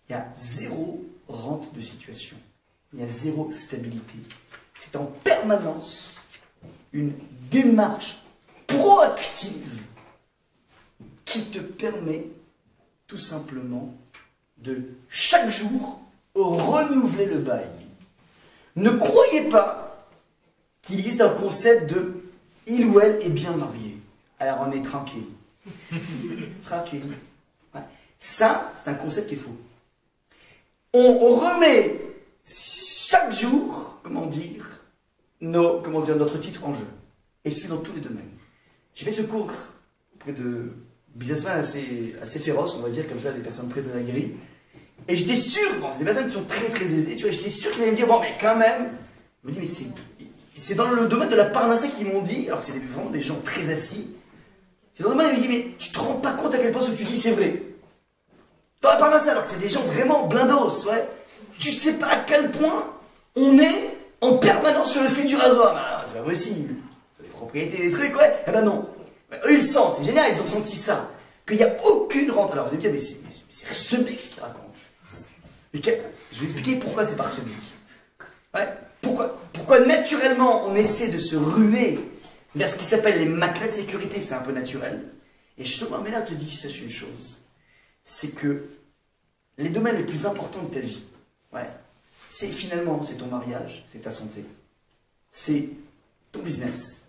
Il y a zéro rente de situation. Il y a zéro stabilité. C'est en permanence une démarche proactive qui te permet tout simplement de chaque jour renouveler le bail. Ne croyez pas qu'il existe un concept de il ou elle est bien marié. Alors on est tranquille. Tranquille. Ouais. Ça, c'est un concept qui est faux. On remet chaque jour, notre titre en jeu. Et c'est dans tous les domaines. J'ai fait ce cours auprès de businessmen assez féroces, on va dire, comme ça, des personnes très très aguerries. Et j'étais sûr, bon, c'est des personnes qui sont très très aisées, tu vois, j'étais sûr qu'ils allaient me dire, bon, mais quand même, je me dis, mais c'est dans le domaine de la parnassa qu'ils m'ont dit, alors que c'est vraiment des gens très assis. C'est dans le domaine où ils me disent, mais tu te rends pas compte à quel point ce que tu dis c'est vrai. Dans la parnassa, alors que c'est des gens vraiment blindos, ouais. Tu sais pas à quel point on est en permanence sur le fil du rasoir. C'est pas possible. C'est des propriétés, des trucs, ouais. Eh ben non. Eux, ils sentent, c'est génial, ils ont senti ça. Qu'il n'y a aucune rente. Alors vous allez me dire, mais c'est Rsebic ce qu'il raconte. Mais je vais expliquer pourquoi c'est pas Rsebic. Ouais. Pourquoi naturellement on essaie de se ruer vers ce qui s'appelle les matelas de sécurité, c'est un peu naturel. Et Shlomo Ameler te dit, sache une chose, c'est que les domaines les plus importants de ta vie, ouais, c'est ton mariage, c'est ta santé, c'est ton business,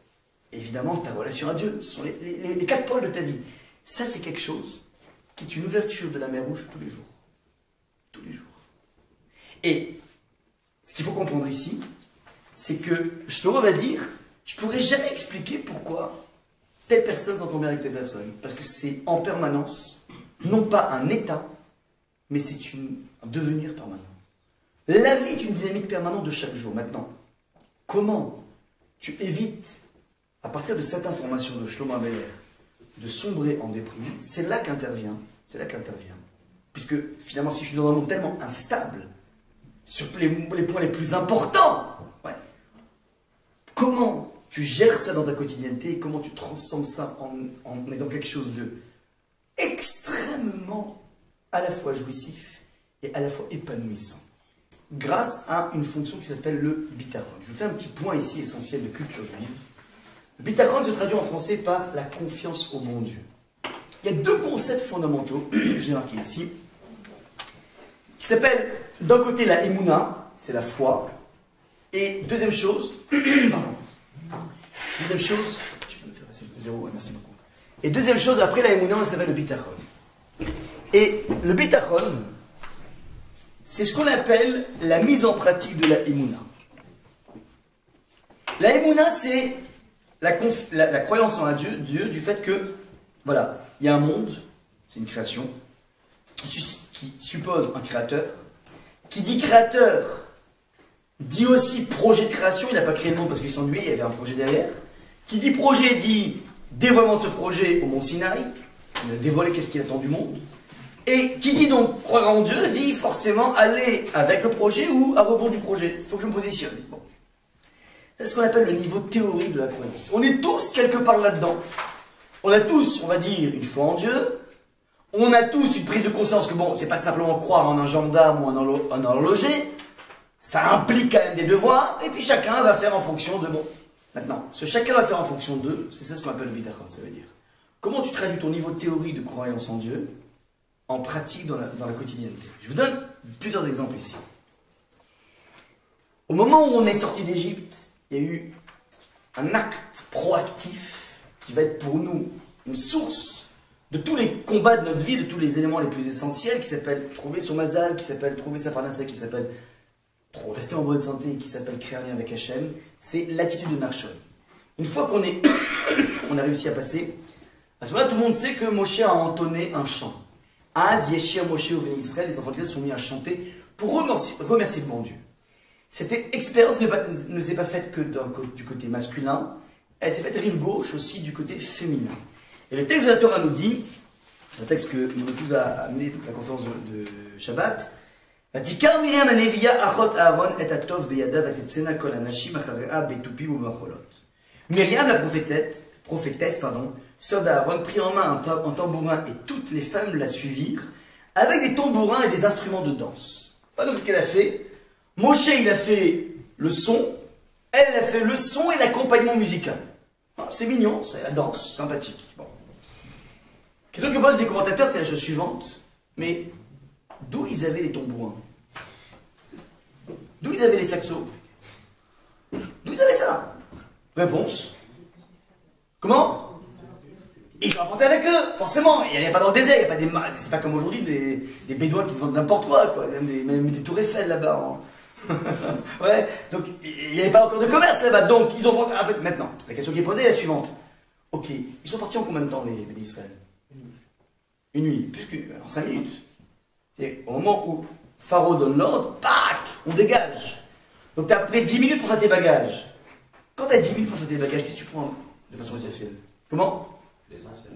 et évidemment ta relation à Dieu, ce sont les 4 pôles de ta vie. Ça, c'est quelque chose qui est une ouverture de la mer Rouge tous les jours. Tous les jours. Et ce qu'il faut comprendre ici, c'est que Shlomo va dire, je ne pourrais jamais expliquer pourquoi telle personne s'entend bien avec telle personne. Parce que c'est en permanence, non pas un état, mais c'est un devenir permanent. La vie est une dynamique permanente de chaque jour. Maintenant, comment tu évites, à partir de cette information de Shlomo Ameler, de sombrer en déprime, c'est là qu'intervient. Puisque finalement, si je suis dans un monde tellement instable, sur les points les plus importants, ouais, comment tu gères ça dans ta quotidienneté, comment tu transformes ça en étant quelque chose de extrêmement à la fois jouissif et à la fois épanouissant, grâce à une fonction qui s'appelle le bitachon. Je vous fais un petit point ici essentiel de culture juive. Le bitachon se traduit en français par la confiance au bon Dieu. Il y a 2 concepts fondamentaux, je l'ai marqué ici, qui s'appellent d'un côté la émouna, c'est la foi, et deuxième chose, merci beaucoup. Et deuxième chose, après la émouna, ça s'appelle le bitachon. Et le bitachon, c'est ce qu'on appelle la mise en pratique de la émouna. La émouna, c'est la croyance en Dieu du fait que, voilà, il y a un monde, c'est une création, qui suppose un créateur, qui dit créateur, dit aussi projet de création, il n'a pas créé le monde parce qu'il s'ennuyait, il y avait un projet derrière, qui dit projet, dit dévoilement de ce projet au mont Sinaï, il a dévoilé qu'est-ce qu'il attend du monde, et qui dit donc croire en Dieu, dit forcément aller avec le projet ou à rebours du projet, il faut que je me positionne. Bon. C'est ce qu'on appelle le niveau théorique de la croyance. On est tous quelque part là-dedans. On a tous, on va dire, une foi en Dieu. On a tous une prise de conscience que bon, c'est pas simplement croire en un gendarme ou un horloger. Ça implique quand même des devoirs. Et puis chacun va faire en fonction de bon. Maintenant, ce chacun va faire en fonction d'eux, c'est ça ce qu'on appelle le bitachon, ça veut dire. Comment tu traduis ton niveau de théorie de croyance en Dieu en pratique dans la quotidienneté. Je vous donne plusieurs exemples ici. Au moment où on est sorti d'Égypte, il y a eu un acte proactif qui va être pour nous une source de tous les combats de notre vie, de tous les éléments les plus essentiels, qui s'appelle trouver son mazal, qui s'appelle trouver sa parnassa, qui s'appelle rester en bonne santé, qui s'appelle créer un lien avec Hachem. C'est l'attitude de Nachshon. Une fois qu'on on a réussi à passer, à ce moment-là, tout le monde sait que Moshe a entonné un chant. Az Yeshir Moshe au Béni Israël, les enfants d'Israël sont mis à chanter pour remercier le bon Dieu. Cette expérience ne s'est pas faite que du côté masculin, elle s'est faite rive gauche aussi du côté féminin. Et le texte de la Torah nous dit, c'est un texte que mon épouse a amené à la conférence de Shabbat, Vatikar Miriam Anevia Achot Aaron et Atov Beyada Vatetsena Kol Anashim Acharea Betupim Ubacholot. Miriam, la prophétesse, sœur d'Aaron, prit en main un tambourin et toutes les femmes la suivirent avec des tambourins et des instruments de danse. Voilà donc ce qu'elle a fait. Moshe, il a fait le son, elle a fait le son et l'accompagnement musical. C'est mignon, c'est la danse, sympathique. Bon. Question que posent les commentateurs, c'est la chose suivante. Mais d'où ils avaient les tambourins? D'où ils avaient les saxos? D'où ils avaient ça? Réponse. Comment? Ils rapportaient avec eux, forcément. Il n'y avait pas dans le désert, il n'y a pas des... C'est pas comme aujourd'hui des bédouins qui te vendent n'importe quoi, même des tours Eiffel là-bas. Ouais, donc il n'y avait pas encore de commerce là-bas. Donc ils ont... Maintenant, la question qui est posée est la suivante. Ok, ils sont partis en combien de temps les bénis Israël? Une nuit, plus en 5 minutes. C'est au moment où Pharaon donne l'ordre, pac, on dégage. Donc tu as à peu près 10 minutes pour faire tes bagages. Quand tu as 10 minutes pour faire tes bagages, qu'est-ce que tu prends de façon essentielle? Comment? L'essentiel.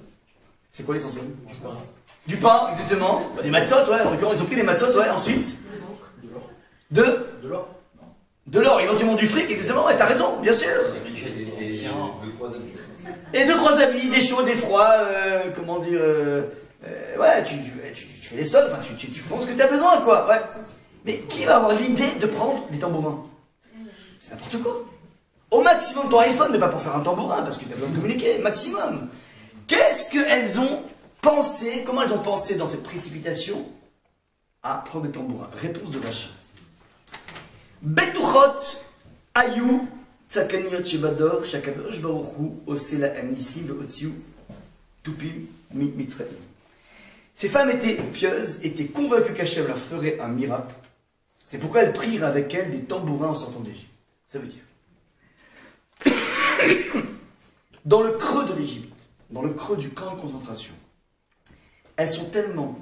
C'est quoi l'essentiel? Du pain, exactement. Des matzot, ouais, en l'occurrence, ils ont pris des matzot, ouais, ensuite. De l'or. De l'or, éventuellement du fric, exactement, ouais, t'as raison, bien sûr. Et 2-3 habits, des chauds, des froids, comment dire, ouais, tu fais les sols, enfin, tu penses que t'as besoin, quoi, ouais. Mais qui va avoir l'idée de prendre des tambourins? C'est n'importe quoi. Au maximum ton iPhone, mais pas pour faire un tambourin, parce que t'as besoin de communiquer, maximum. Qu'est-ce qu'elles ont pensé, comment elles ont pensé dans cette précipitation à prendre des tambourins? Réponse de Rachid. Betuchot Ayou Tzakaniot Shebador Shakadosh Baruchu Osela Amnissim Veotziu Tupim Mitzraim. Ces femmes étaient pieuses, étaient convaincues qu'Hachem leur ferait un miracle. C'est pourquoi elles prirent avec elles des tambourins en sortant d'Égypte. Ça veut dire dans le creux de l'Égypte, dans le creux du camp de concentration, elles sont tellement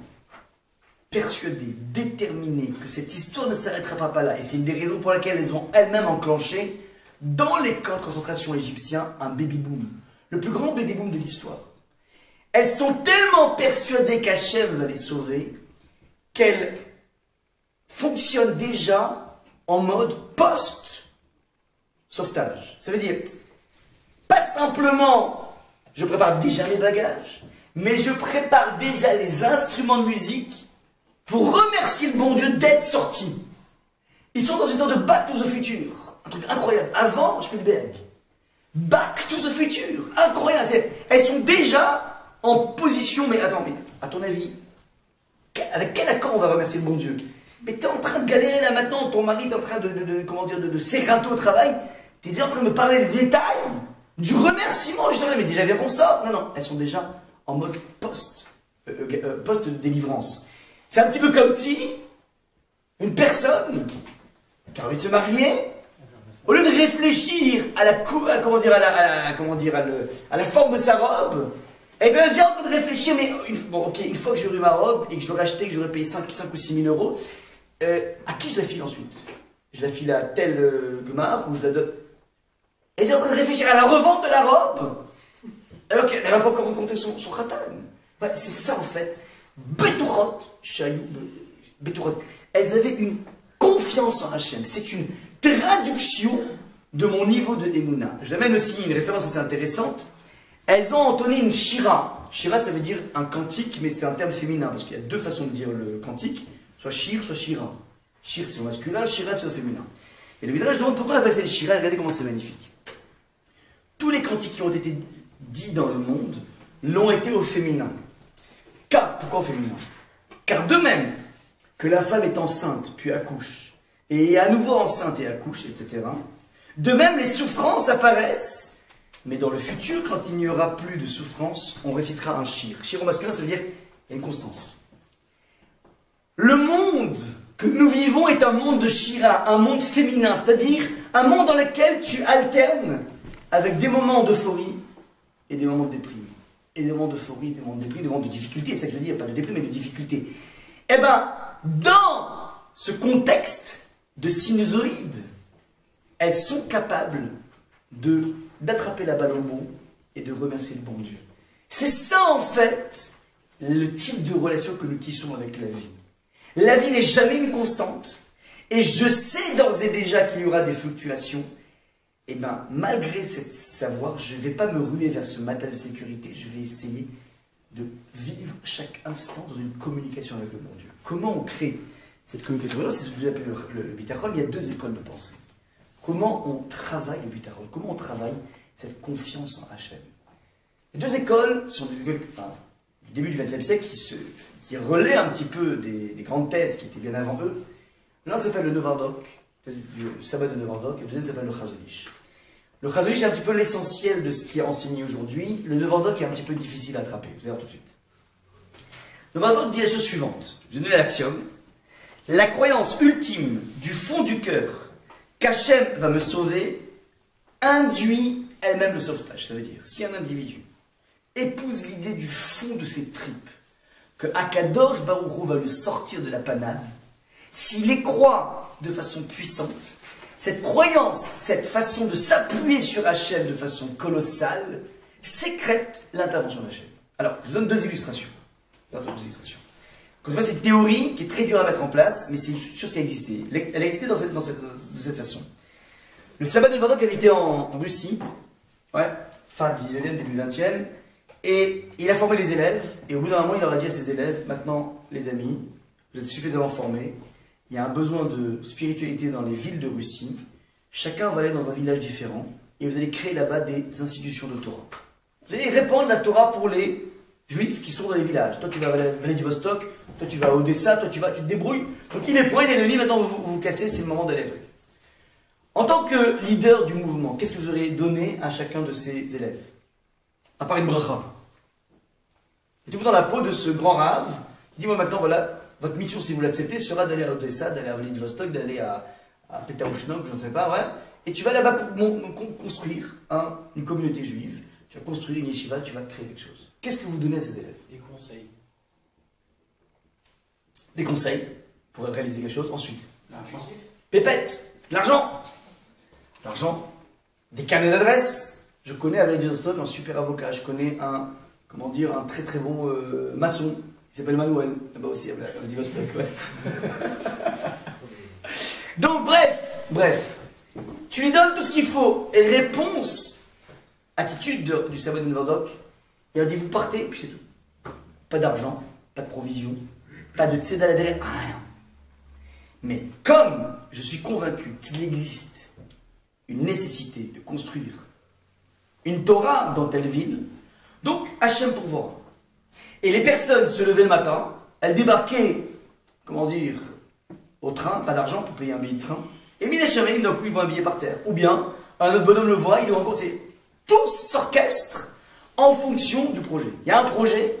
persuadées, déterminées que cette histoire ne s'arrêtera pas là. Et c'est une des raisons pour lesquelles elles ont elles-mêmes enclenché dans les camps de concentration égyptiens un baby-boom. Le plus grand baby-boom de l'histoire. Elles sont tellement persuadées qu'Hachem va les sauver qu'elles fonctionnent déjà en mode post-sauvetage. Ça veut dire, pas simplement, je prépare déjà mes bagages, mais je prépare déjà les instruments de musique pour remercier le bon Dieu d'être sortis. Ils sont dans une sorte de back to the future. Un truc incroyable. Avant, je peux le berg. Back to the future. Incroyable. Elles sont déjà en position, mais attends, mais à ton avis, avec quel accord on va remercier le bon Dieu? Mais tu es en train de galérer là maintenant, ton mari est en train de s'écrainter au travail, tu es déjà en train de me parler des détails du remerciement, justement, mais déjà viens qu'on sort. Non, non, elles sont déjà en mode post-délivrance. C'est un petit peu comme si une personne qui a envie de se marier, au lieu de réfléchir à la forme de sa robe, elle va dire encore de réfléchir, mais bon, ok, une fois que j'aurai ma robe et que je l'aurai achetée, que j'aurai payé 5 ou 6 000 euros, à qui je la file ensuite? Je la file à tel Gmar ou je la donne? Elle est en train de réfléchir à la revente de la robe, alors qu'elle n'a pas encore rencontré son khatan. Ouais, c'est ça en fait. Betuchot, elles avaient une confiance en Hachem. C'est une traduction de mon niveau de Emouna. Je l'amène aussi une référence assez intéressante. Elles ont entonné une shira. Shira, ça veut dire un cantique, mais c'est un terme féminin, parce qu'il y a deux façons de dire le cantique, soit shir, soit shira. Shir, c'est au masculin, shira, c'est au féminin. Et le Midrash demande pourquoi on appelle ça une shira, regardez comment c'est magnifique. Tous les cantiques qui ont été dits dans le monde l'ont été au féminin. Car, pourquoi au féminin? Car de même que la femme est enceinte, puis accouche, et est à nouveau enceinte et accouche, etc., de même les souffrances apparaissent, mais dans le futur, quand il n'y aura plus de souffrance, on récitera un shir. Shir au masculin, ça veut dire une constance. Le monde que nous vivons est un monde de shira, un monde féminin, c'est-à-dire un monde dans lequel tu alternes avec des moments d'euphorie et des moments de déprime. Et des moments d'euphorie, des moments de déprime, des moments de difficulté, c'est ça que je veux dire, pas de déprime, mais de difficulté. Eh bien, dans ce contexte de sinusoïdes, elles sont capables d'attraper la balle au bon et de remercier le bon Dieu. C'est ça, en fait, le type de relation que nous tissons avec la vie. La vie n'est jamais une constante, et je sais d'ores et déjà qu'il y aura des fluctuations. Et bien, malgré ce savoir, je ne vais pas me ruer vers ce matelas de sécurité, je vais essayer de vivre chaque instant dans une communication avec le bon Dieu. Comment on crée cette communication? C'est ce que j'appelle le bitachon. Il y a deux écoles de pensée. Comment on travaille le bitachon? Comment on travaille cette confiance en Hachem? Les deux écoles sont des écoles du début du XXe siècle qui relaient un petit peu des grandes thèses qui étaient bien avant eux. L'un s'appelle le Novardok, le sabbat de Novardok, et le deuxième s'appelle le Chazon Ish. Le Chazon Ish est un petit peu l'essentiel de ce qui est enseigné aujourd'hui. Le Novardok est un petit peu difficile à attraper, vous allez voir tout de suite. Le Novardok dit la chose suivante, je donne l'axiome. La croyance ultime du fond du cœur qu'Hachem va me sauver induit elle-même le sauvetage. Ça veut dire, si un individu épouse l'idée du fond de ses tripes, que Akadosh Baruch Hu va le sortir de la panade, s'il y croit de façon puissante, cette croyance, cette façon de s'appuyer sur Hachem de façon colossale, sécrète l'intervention d'Hachem. Alors, je donne deux illustrations. Encore une fois, c'est une théorie qui est très dure à mettre en place, mais c'est une chose qui a existé. Elle a existé de cette façon. Le sabbat de Novardok habitait en Russie, fin du 19e, début du 20e, et il a formé les élèves, et au bout d'un moment, il leur a dit à ses élèves, maintenant, les amis, vous êtes suffisamment formés, il y a un besoin de spiritualité dans les villes de Russie, chacun va aller dans un village différent, et vous allez créer là-bas des institutions de Torah. Vous allez répandre la Torah pour les Juifs qui sont dans les villages. Toi, tu vas à Vladivostok, toi, tu vas à Odessa, toi, tu te débrouilles. Donc, il est pour il est le maintenant, vous vous cassez, c'est le moment d'aller. En tant que leader du mouvement, qu'est-ce que vous auriez donné à chacun de ces élèves? À part une bracha. Mettez-vous dans la peau de ce grand rave qui dit, moi maintenant, voilà, votre mission, si vous l'acceptez, sera d'aller à Odessa, d'aller à Vladivostok, d'aller à Pétaouchnok, je ne sais pas, ouais. Et tu vas là-bas construire une communauté juive, tu vas construire une yeshiva, tu vas créer quelque chose. Qu'est-ce que vous donnez à ces élèves? Des conseils. Des conseils pour réaliser quelque chose. Ensuite, L'argent. pépette, de l'argent. L'argent, des carnets d'adresse. Je connais à Vladivostok un super avocat. Je connais un très très bon maçon. Il s'appelle Manouane. Là-bas aussi à Vladivostok, ouais. Donc bref. Tu lui donnes tout ce qu'il faut. Et réponse, attitude du sabbat de Novardok, il a dit, vous partez, puis c'est tout. Pas d'argent, pas de provision, pas de tzedal derrière, rien. Mais comme je suis convaincu qu'il existe une nécessité de construire une Torah dans telle ville, donc Hachem pourvoira. Et les personnes se levaient le matin, elles débarquaient, au train, pas d'argent pour payer un billet de train, et Minasharim, d'un coup ils vont un billet par terre. Ou bien, un autre bonhomme le voit, il le rencontre, tous s'orchestrent en fonction du projet. Il y a un projet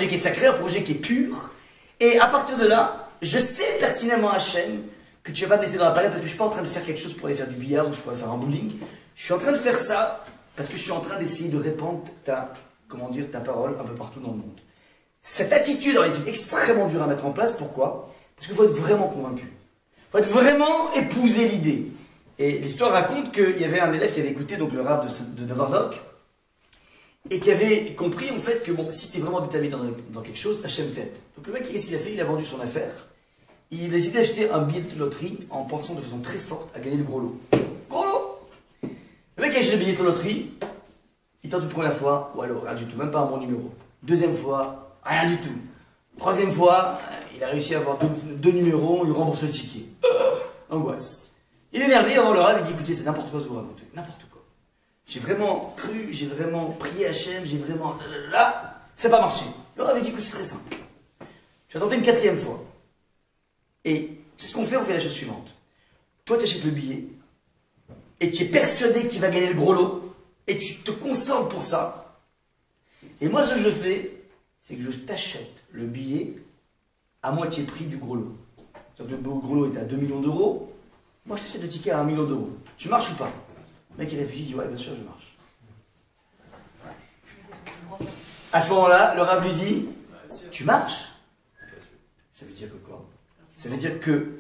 qui est sacré, un projet qui est pur, et à partir de là, je sais pertinemment Hachem que tu ne vas pas me laisser dans la palette parce que je ne suis pas en train de faire quelque chose pour aller faire du billard ou pour aller faire un bowling. Je suis en train de faire ça parce que je suis en train d'essayer de répandre ta parole un peu partout dans le monde. Cette attitude est une attitude extrêmement dure à mettre en place. Pourquoi? Parce qu'il faut être vraiment convaincu. Il faut être vraiment épouser l'idée. Et l'histoire raconte qu'il y avait un élève qui avait écouté donc, le rave de Novardok et qui avait compris en fait que bon, si tu es vraiment déterminé dans quelque chose, Hachem t'aide. Donc le mec, qu'est-ce qu'il a fait? Il a vendu son affaire. Il a décidé d'acheter un billet de loterie en pensant de façon très forte à gagner le gros lot. Gros lot! Le mec a acheté le billet de loterie, il tente une première fois, ou alors rien du tout, même pas un bon numéro. Deuxième fois, rien du tout. Troisième fois, il a réussi à avoir deux numéros, on lui rembourse le ticket. Angoisse. Il est énervé avant le rave, il dit écoutez, c'est n'importe quoi ce que vous racontez. N'importe quoi. J'ai vraiment cru, j'ai vraiment prié Hachem, j'ai vraiment... Là, ça n'a pas marché. Le rave dit écoute, c'est très simple. Tu vas tenter une quatrième fois. Et c'est ce qu'on fait, on fait la chose suivante. Toi, tu achètes le billet, et tu es persuadé qu'il va gagner le gros lot, et tu te concentres pour ça. Et moi, ce que je fais, c'est que je t'achète le billet à moitié prix du gros lot. C'est-à-dire que le gros lot est à 2 millions d'euros, moi je t'achète le ticket à 1 million d'euros. Tu marches ou pas? Le mec il réfléchit, il dit ouais, bien sûr, je marche. À ce moment-là, le Rav lui dit, tu marches? Ça veut dire que quoi? Ça veut dire que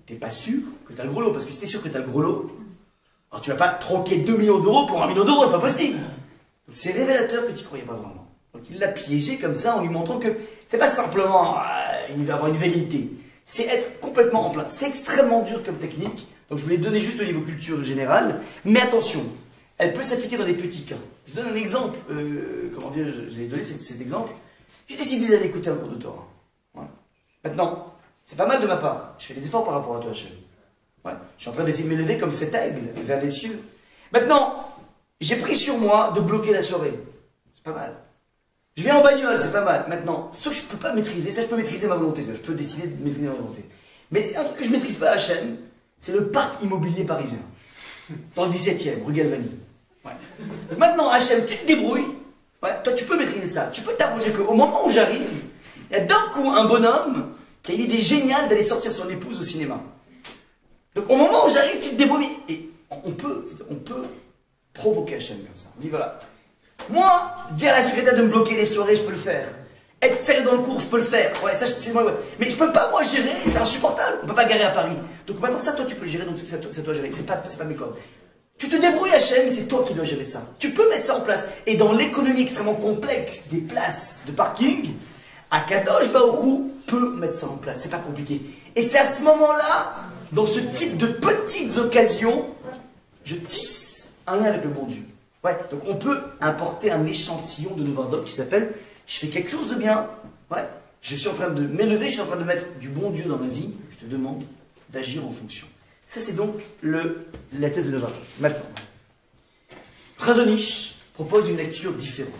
t'es pas sûr que tu as le gros lot, parce que si t'es sûr que tu as le gros lot, alors tu vas pas troquer 2 millions d'euros pour 1 million d'euros, c'est pas possible. Donc c'est révélateur que tu croyais pas vraiment. Donc il l'a piégé comme ça en lui montrant que c'est pas simplement il va avoir une vérité, c'est être complètement en plein. C'est extrêmement dur comme technique, donc je vous l'ai donné juste au niveau culture générale, mais attention, elle peut s'appliquer dans des petits cas. Je donne un exemple, comment dire, je l'ai donné cet exemple, j'ai décidé d'aller écouter un cours de Torah. Voilà. Maintenant, c'est pas mal de ma part, je fais des efforts par rapport à toi, Hachem. Ouais. Je suis en train d'essayer de m'élever comme cet aigle vers les cieux. Maintenant, j'ai pris sur moi de bloquer la soirée. C'est pas mal. Je vais en bagnole, c'est pas mal. Maintenant, ce que je peux pas maîtriser, ça je peux maîtriser ma volonté, ça je peux décider de maîtriser ma volonté. Mais un truc que je maîtrise pas à Hachem, c'est le parc immobilier parisien. Dans le 17e, rue Galvani. Ouais. Donc maintenant, Hachem, tu te débrouilles. Ouais. Toi, tu peux maîtriser ça. Tu peux t'arranger qu'au moment où j'arrive, il y a d'un coup un bonhomme qui a une idée géniale d'aller sortir son épouse au cinéma. Donc au moment où j'arrive, tu te débrouilles. Et on peut provoquer Hachem comme ça. On dit voilà. Moi, dire à la secrétaire de me bloquer les soirées, je peux le faire. Être sérieux dans le cours, je peux le faire. Ouais, ça, c'est moi. Ouais. Mais je peux pas, moi, gérer, c'est insupportable. On peut pas garer à Paris. Donc maintenant, ça, toi, tu peux le gérer, donc c'est toi gérer. C'est pas mes cordes. Tu te débrouilles, Hachem, mais c'est toi qui dois gérer ça. Tu peux mettre ça en place. Et dans l'économie extrêmement complexe des places de parking, Akadosh Baruch peut mettre ça en place. C'est pas compliqué. Et c'est à ce moment-là, dans ce type de petites occasions, je tisse un lien avec le bon Dieu. Ouais, donc on peut importer un échantillon de Novardok qui s'appelle « Je fais quelque chose de bien ». Ouais, je suis en train de m'élever, je suis en train de mettre du bon Dieu dans ma vie. Je te demande d'agir en fonction. Ça, c'est donc la thèse de Novardok. Maintenant, Chazon-Ish propose une lecture différente.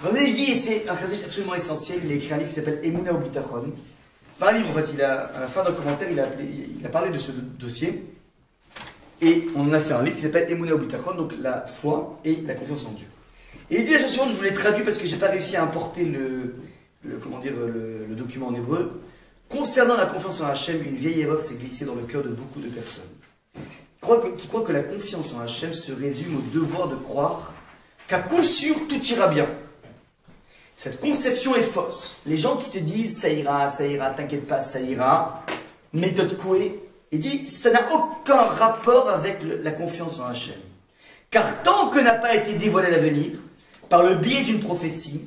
Chazon-Ish dit, et c'est un Chazon-Ish absolument essentiel, il a écrit un livre qui s'appelle « Emunah Ubitachon ». C'est pas un livre, en fait, à la fin d'un commentaire, il a parlé de ce dossier. Et on en a fait un livre qui s'appelle Emunah Ubitachon, donc la foi et la confiance en Dieu. Et il dit la chose suivante, je vous l'ai traduit parce que je n'ai pas réussi à importer le document en hébreu. Concernant la confiance en Hachem, une vieille erreur s'est glissée dans le cœur de beaucoup de personnes. Qui croient que la confiance en Hachem se résume au devoir de croire qu'à coup sûr tout ira bien. Cette conception est fausse. Les gens qui te disent ça ira, t'inquiète pas, ça ira, méthode Coué, il dit ça n'a aucun rapport avec la confiance en Hachem. Car tant que n'a pas été dévoilé l'avenir, par le biais d'une prophétie,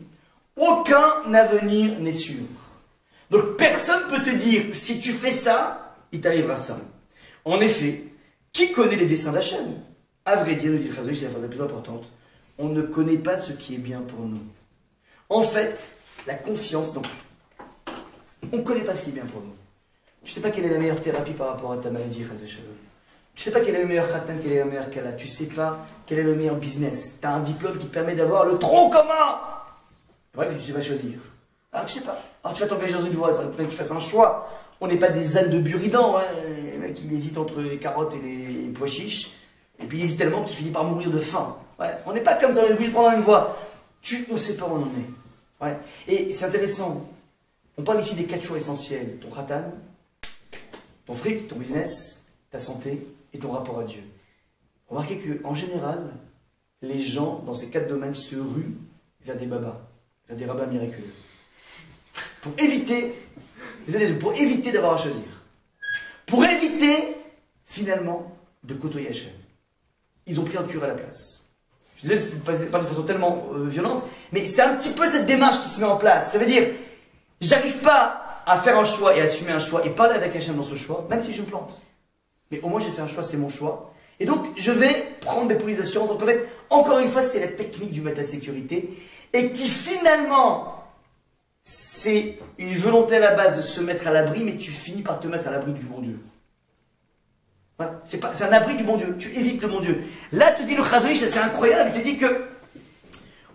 aucun avenir n'est sûr. Donc personne ne peut te dire si tu fais ça, il t'arrivera ça. En effet, qui connaît les desseins d'Hachem? À vrai dire, nous dit le Chazon-Ish, c'est la phrase la plus importante, on ne connaît pas ce qui est bien pour nous. En fait, la confiance, donc, on ne connaît pas ce qui est bien pour nous. Tu ne sais pas quelle est la meilleure thérapie par rapport à ta maladie, tu ne sais pas quel est le meilleur khatan, quel est le meilleur kala, tu ne sais pas quel est le meilleur business. Tu as un diplôme qui te permet d'avoir le tronc commun. Le problème, c'est que tu vas choisir. Alors, tu sais pas. Alors, tu vas t'engager dans une voie, il faudrait que tu fasses un choix. On n'est pas des ânes de Buridan, hein, les mecs qui hésitent entre les carottes et les pois chiches, et puis il hésite tellement qu'il finit par mourir de faim. Ouais, on n'est pas comme ça, on est obligé de prendre une voie. On ne sait pas où on en est. Ouais. Et c'est intéressant. On parle ici des 4 choix essentiels. Ton khatan, ton fric, ton business, ta santé et ton rapport à Dieu. Remarquez qu'en général, les gens dans ces 4 domaines se ruent vers des babas, vers des rabbins miraculeux. Pour éviter d'avoir à choisir. Pour éviter, finalement, de côtoyer Hachem. Ils ont pris un curé à la place. Je disais pas de façon tellement violente, mais c'est un petit peu cette démarche qui se met en place. Ça veut dire, j'arrive pas à faire un choix et à assumer un choix et parler avec Hachem dans ce choix, même si je me plante. Mais au moins j'ai fait un choix, c'est mon choix. Et donc je vais prendre des polices d'assurance. Donc en fait, encore une fois, c'est la technique du matelas de sécurité et qui finalement, c'est une volonté à la base de se mettre à l'abri, mais tu finis par te mettre à l'abri du bon Dieu. Ouais, c'est un abri du bon Dieu, tu évites le bon Dieu. Là, te dit le Chazon-Ish, c'est incroyable, il te dit que,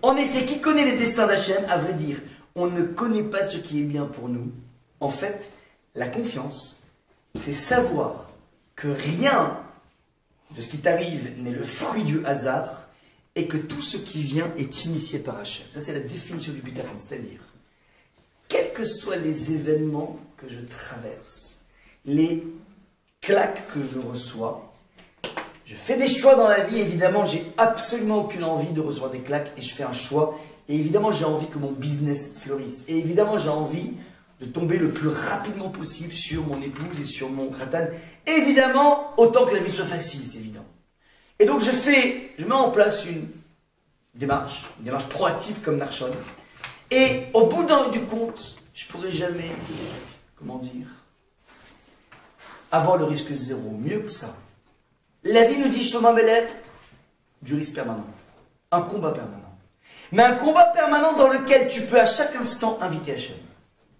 en effet, qui connaît les desseins d'Hachem, à vrai dire, on ne connaît pas ce qui est bien pour nous. En fait, la confiance, c'est savoir que rien de ce qui t'arrive n'est le fruit du hasard et que tout ce qui vient est initié par Hachem. Ça, c'est la définition du bitachon, c'est-à-dire, quels que soient les événements que je traverse, les claques que je reçois, je fais des choix dans la vie. Évidemment, j'ai absolument aucune envie de recevoir des claques et je fais un choix. Et évidemment, j'ai envie que mon business fleurisse. Et évidemment, j'ai envie de tomber le plus rapidement possible sur mon épouse et sur mon kratan. Évidemment, autant que la vie soit facile, c'est évident. Et donc, je mets en place une démarche proactive comme Narshon. Et au bout du compte, je ne pourrai jamais, comment dire, avoir le risque zéro. Mieux que ça. La vie nous dit, Shlomo Melech, du risque permanent. Un combat permanent. Mais un combat permanent dans lequel tu peux à chaque instant inviter Hachem.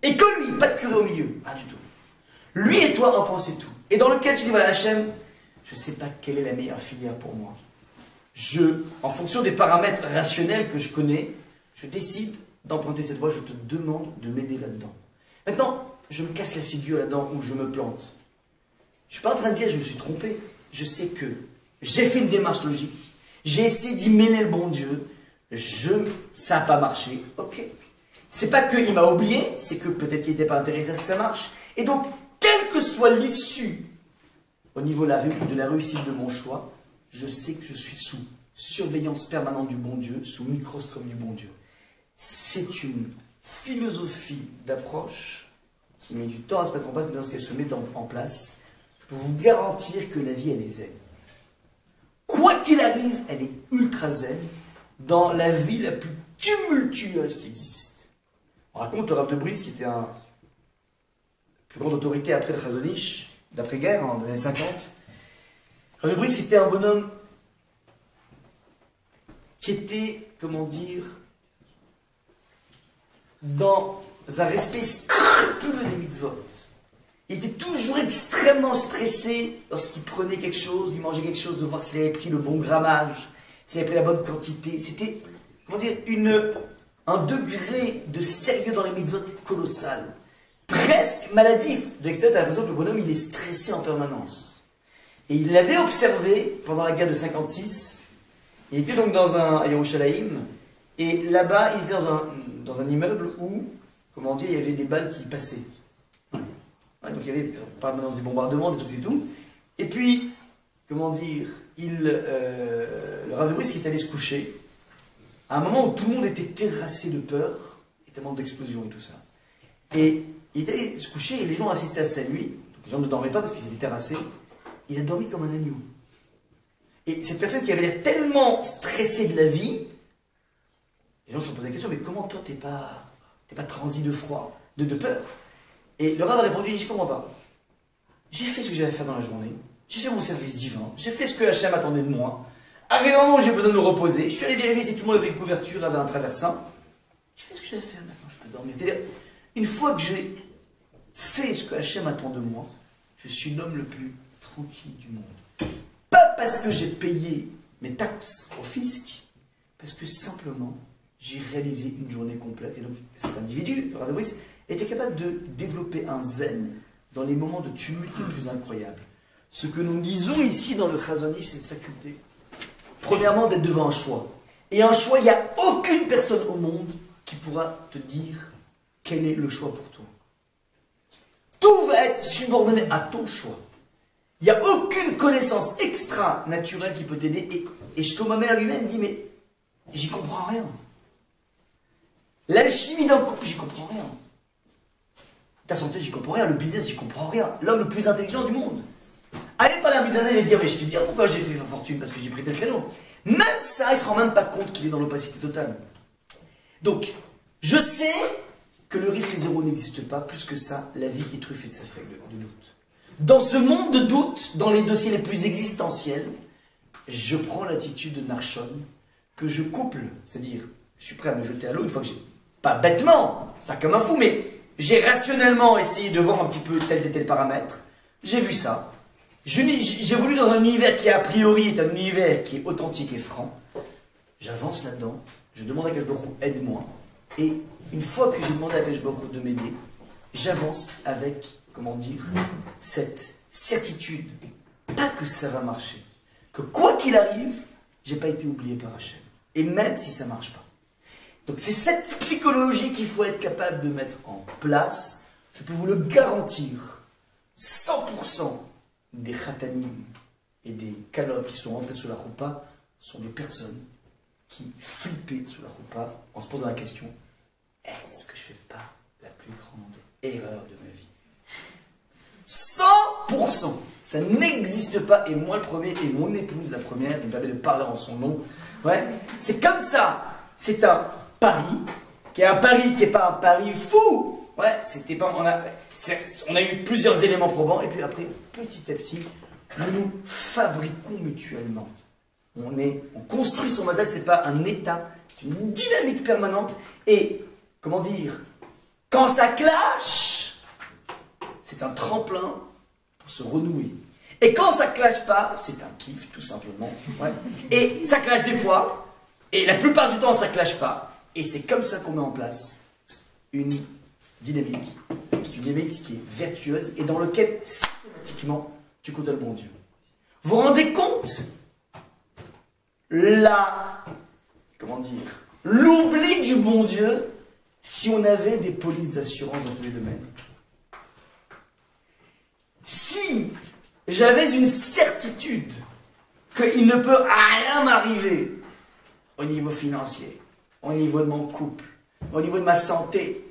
Et que lui, pas de curé au milieu, rien du tout. Lui et toi, un point, c'est tout. Et dans lequel tu dis, voilà Hachem, je ne sais pas quelle est la meilleure filière pour moi. En fonction des paramètres rationnels que je connais, je décide d'emprunter cette voie, je te demande de m'aider là-dedans. Maintenant, je me casse la figure là-dedans où je me plante. Je ne suis pas en train de dire je me suis trompé. Je sais que j'ai fait une démarche logique. J'ai essayé d'y mêler le bon Dieu. Ça n'a pas marché. Ok. C'est pas qu'il m'a oublié, c'est que peut-être qu'il n'était pas intéressé à ce que ça marche. Et donc, quelle que soit l'issue au niveau de la réussite de mon choix, je sais que je suis sous surveillance permanente du bon Dieu, sous microscope du bon Dieu. C'est une philosophie d'approche qui met du temps à se mettre en place, mais lorsqu'elle se met en place, je peux vous garantir que la vie, elle est zen. Quoi qu'il arrive, elle est ultra zen dans la vie la plus tumultueuse qui existe. On raconte le Rav de Brisk, qui était la plus grande autorité après le Chazon Ish, d'après-guerre, dans les années 50. Rav de Brisk était un bonhomme qui était, comment dire, dans un respect scrupuleux des mitzvot. Il était toujours extrêmement stressé lorsqu'il prenait quelque chose, il mangeait quelque chose, de voir s'il avait pris le bon grammage, s'il avait pris la bonne quantité. C'était, comment dire, un degré de sérieux dans les mitzvot colossal. Presque maladif. De l'extérieur, tu as l'impression que le bonhomme, il est stressé en permanence. Et il l'avait observé pendant la guerre de 56. Il était donc à Yerushalayim. Et là-bas, il était dans un immeuble où, comment dire, il y avait des balles qui passaient. Ouais, donc il y avait permanence des bombardements, des trucs et tout. Et puis, comment dire, le Rav de Brisk est allé se coucher à un moment où tout le monde était terrassé de peur, et tellement d'explosions et tout ça. Et il est allé se coucher et les gens assistaient à sa nuit. Donc les gens ne dormaient pas parce qu'ils étaient terrassés. Il a dormi comme un agneau. Et cette personne qui avait l'air tellement stressée de la vie, les gens se sont posé la question, mais comment toi t'es pas transi de froid, de peur? Et le Rav a répondu, je ne comprends pas. J'ai fait ce que j'avais à faire dans la journée, j'ai fait mon service divin, j'ai fait ce que Hachem attendait de moi. Arrivé un moment où j'ai besoin de me reposer, je suis allé vérifier si tout le monde avait une couverture, avait un traversin. J'ai fait ce que j'avais à faire, maintenant je peux dormir. C'est-à-dire, une fois que j'ai fait ce que Hachem attend de moi, je suis l'homme le plus tranquille du monde. Pas parce que j'ai payé mes taxes au fisc, parce que simplement, j'ai réalisé une journée complète. Et donc, cet individu, le Rav de Brisk, était capable de développer un zen dans les moments de tumulte les plus incroyables. Ce que nous lisons ici dans le Chazon Ish, c'est cette faculté. Premièrement, d'être devant un choix. Et un choix, il n'y a aucune personne au monde qui pourra te dire quel est le choix pour toi. Tout va être subordonné à ton choix. Il n'y a aucune connaissance extra-naturelle qui peut t'aider. Et Shlomo Melech lui-même dit, mais j'y comprends rien. L'alchimie d'un couple, j'y comprends rien. Ta santé, j'y comprends rien. Le business, j'y comprends rien. L'homme le plus intelligent du monde. Allez parler à un businessman et dire, mais je te dis pourquoi j'ai fait ma fortune, parce que j'ai pris tel créneau. Même ça, il ne se rend même pas compte qu'il est dans l'opacité totale. Donc, je sais que le risque zéro n'existe pas. Plus que ça, la vie est truffée de sa feuille de doute. Dans ce monde de doute, dans les dossiers les plus existentiels, je prends l'attitude de Narshon, que je couple, c'est-à-dire, je suis prêt à me jeter à l'eau une fois que j'ai, pas bêtement, pas comme un fou, mais j'ai rationnellement essayé de voir un petit peu tel et tel paramètre. J'ai vu ça. J'évolue dans un univers qui, a priori, est un univers qui est authentique et franc. J'avance là-dedans. Je demande à Kadosh Baruch Hu, aide-moi. Et une fois que j'ai demandé à Kadosh Baruch Hu de m'aider, j'avance avec, comment dire, cette certitude, pas que ça va marcher, que quoi qu'il arrive, j'ai pas été oublié par Hachem. Et même si ça marche pas. Donc c'est cette psychologie qu'il faut être capable de mettre en place. Je peux vous le garantir, 100% des khatanim et des kalot qui sont rentrés sous la roupa sont des personnes qui flippaient sous la roupa en se posant la question, est-ce que je fais pas la plus grande erreur de ma vie? 100%. Ça n'existe pas, et moi le premier, et mon épouse la première, il me permet de parler en son nom. Ouais, c'est comme ça. C'est un pari, qui est pas un pari fou. Ouais, c'était pas. On a eu plusieurs éléments probants, et puis après, petit à petit, nous nous fabriquons mutuellement. On construit son mazal, c'est pas un état, c'est une dynamique permanente, et, comment dire, quand ça clash, c'est un tremplin pour se renouer. Et quand ça clash pas, c'est un kiff, tout simplement. Ouais. Et ça clash des fois, et la plupart du temps, ça clash pas. Et c'est comme ça qu'on met en place une dynamique, qui est vertueuse, et dans laquelle, systématiquement, tu côtoies le bon Dieu. Vous vous rendez compte? L'oubli du bon Dieu, si on avait des polices d'assurance dans tous les domaines. Si j'avais une certitude qu'il ne peut rien m'arriver au niveau financier, au niveau de mon couple, au niveau de ma santé,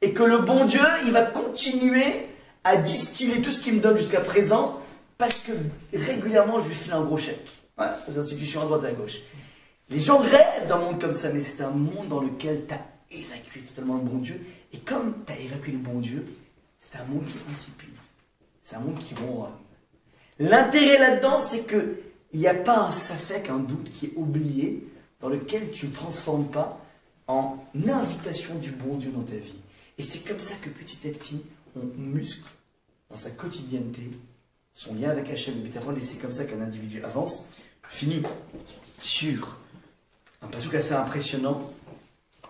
et que le bon Dieu, il va continuer à distiller tout ce qu'il me donne jusqu'à présent, parce que régulièrement, je lui file un gros chèque, aux institutions à droite et à gauche. Les gens rêvent d'un monde comme ça, mais c'est un monde dans lequel tu as évacué totalement le bon Dieu, et comme tu as évacué le bon Dieu, c'est un monde qui est insipide. C'est un monde qui ronronne. L'intérêt là-dedans, c'est qu'il n'y a pas un safek, un doute qui est oublié, dans lequel tu ne transformes pas en invitation du bon Dieu dans ta vie. Et c'est comme ça que petit à petit, on muscle dans sa quotidienneté son lien avec Hachem et Bétachon, et c'est comme ça qu'un individu avance. Fini sur un passage assez impressionnant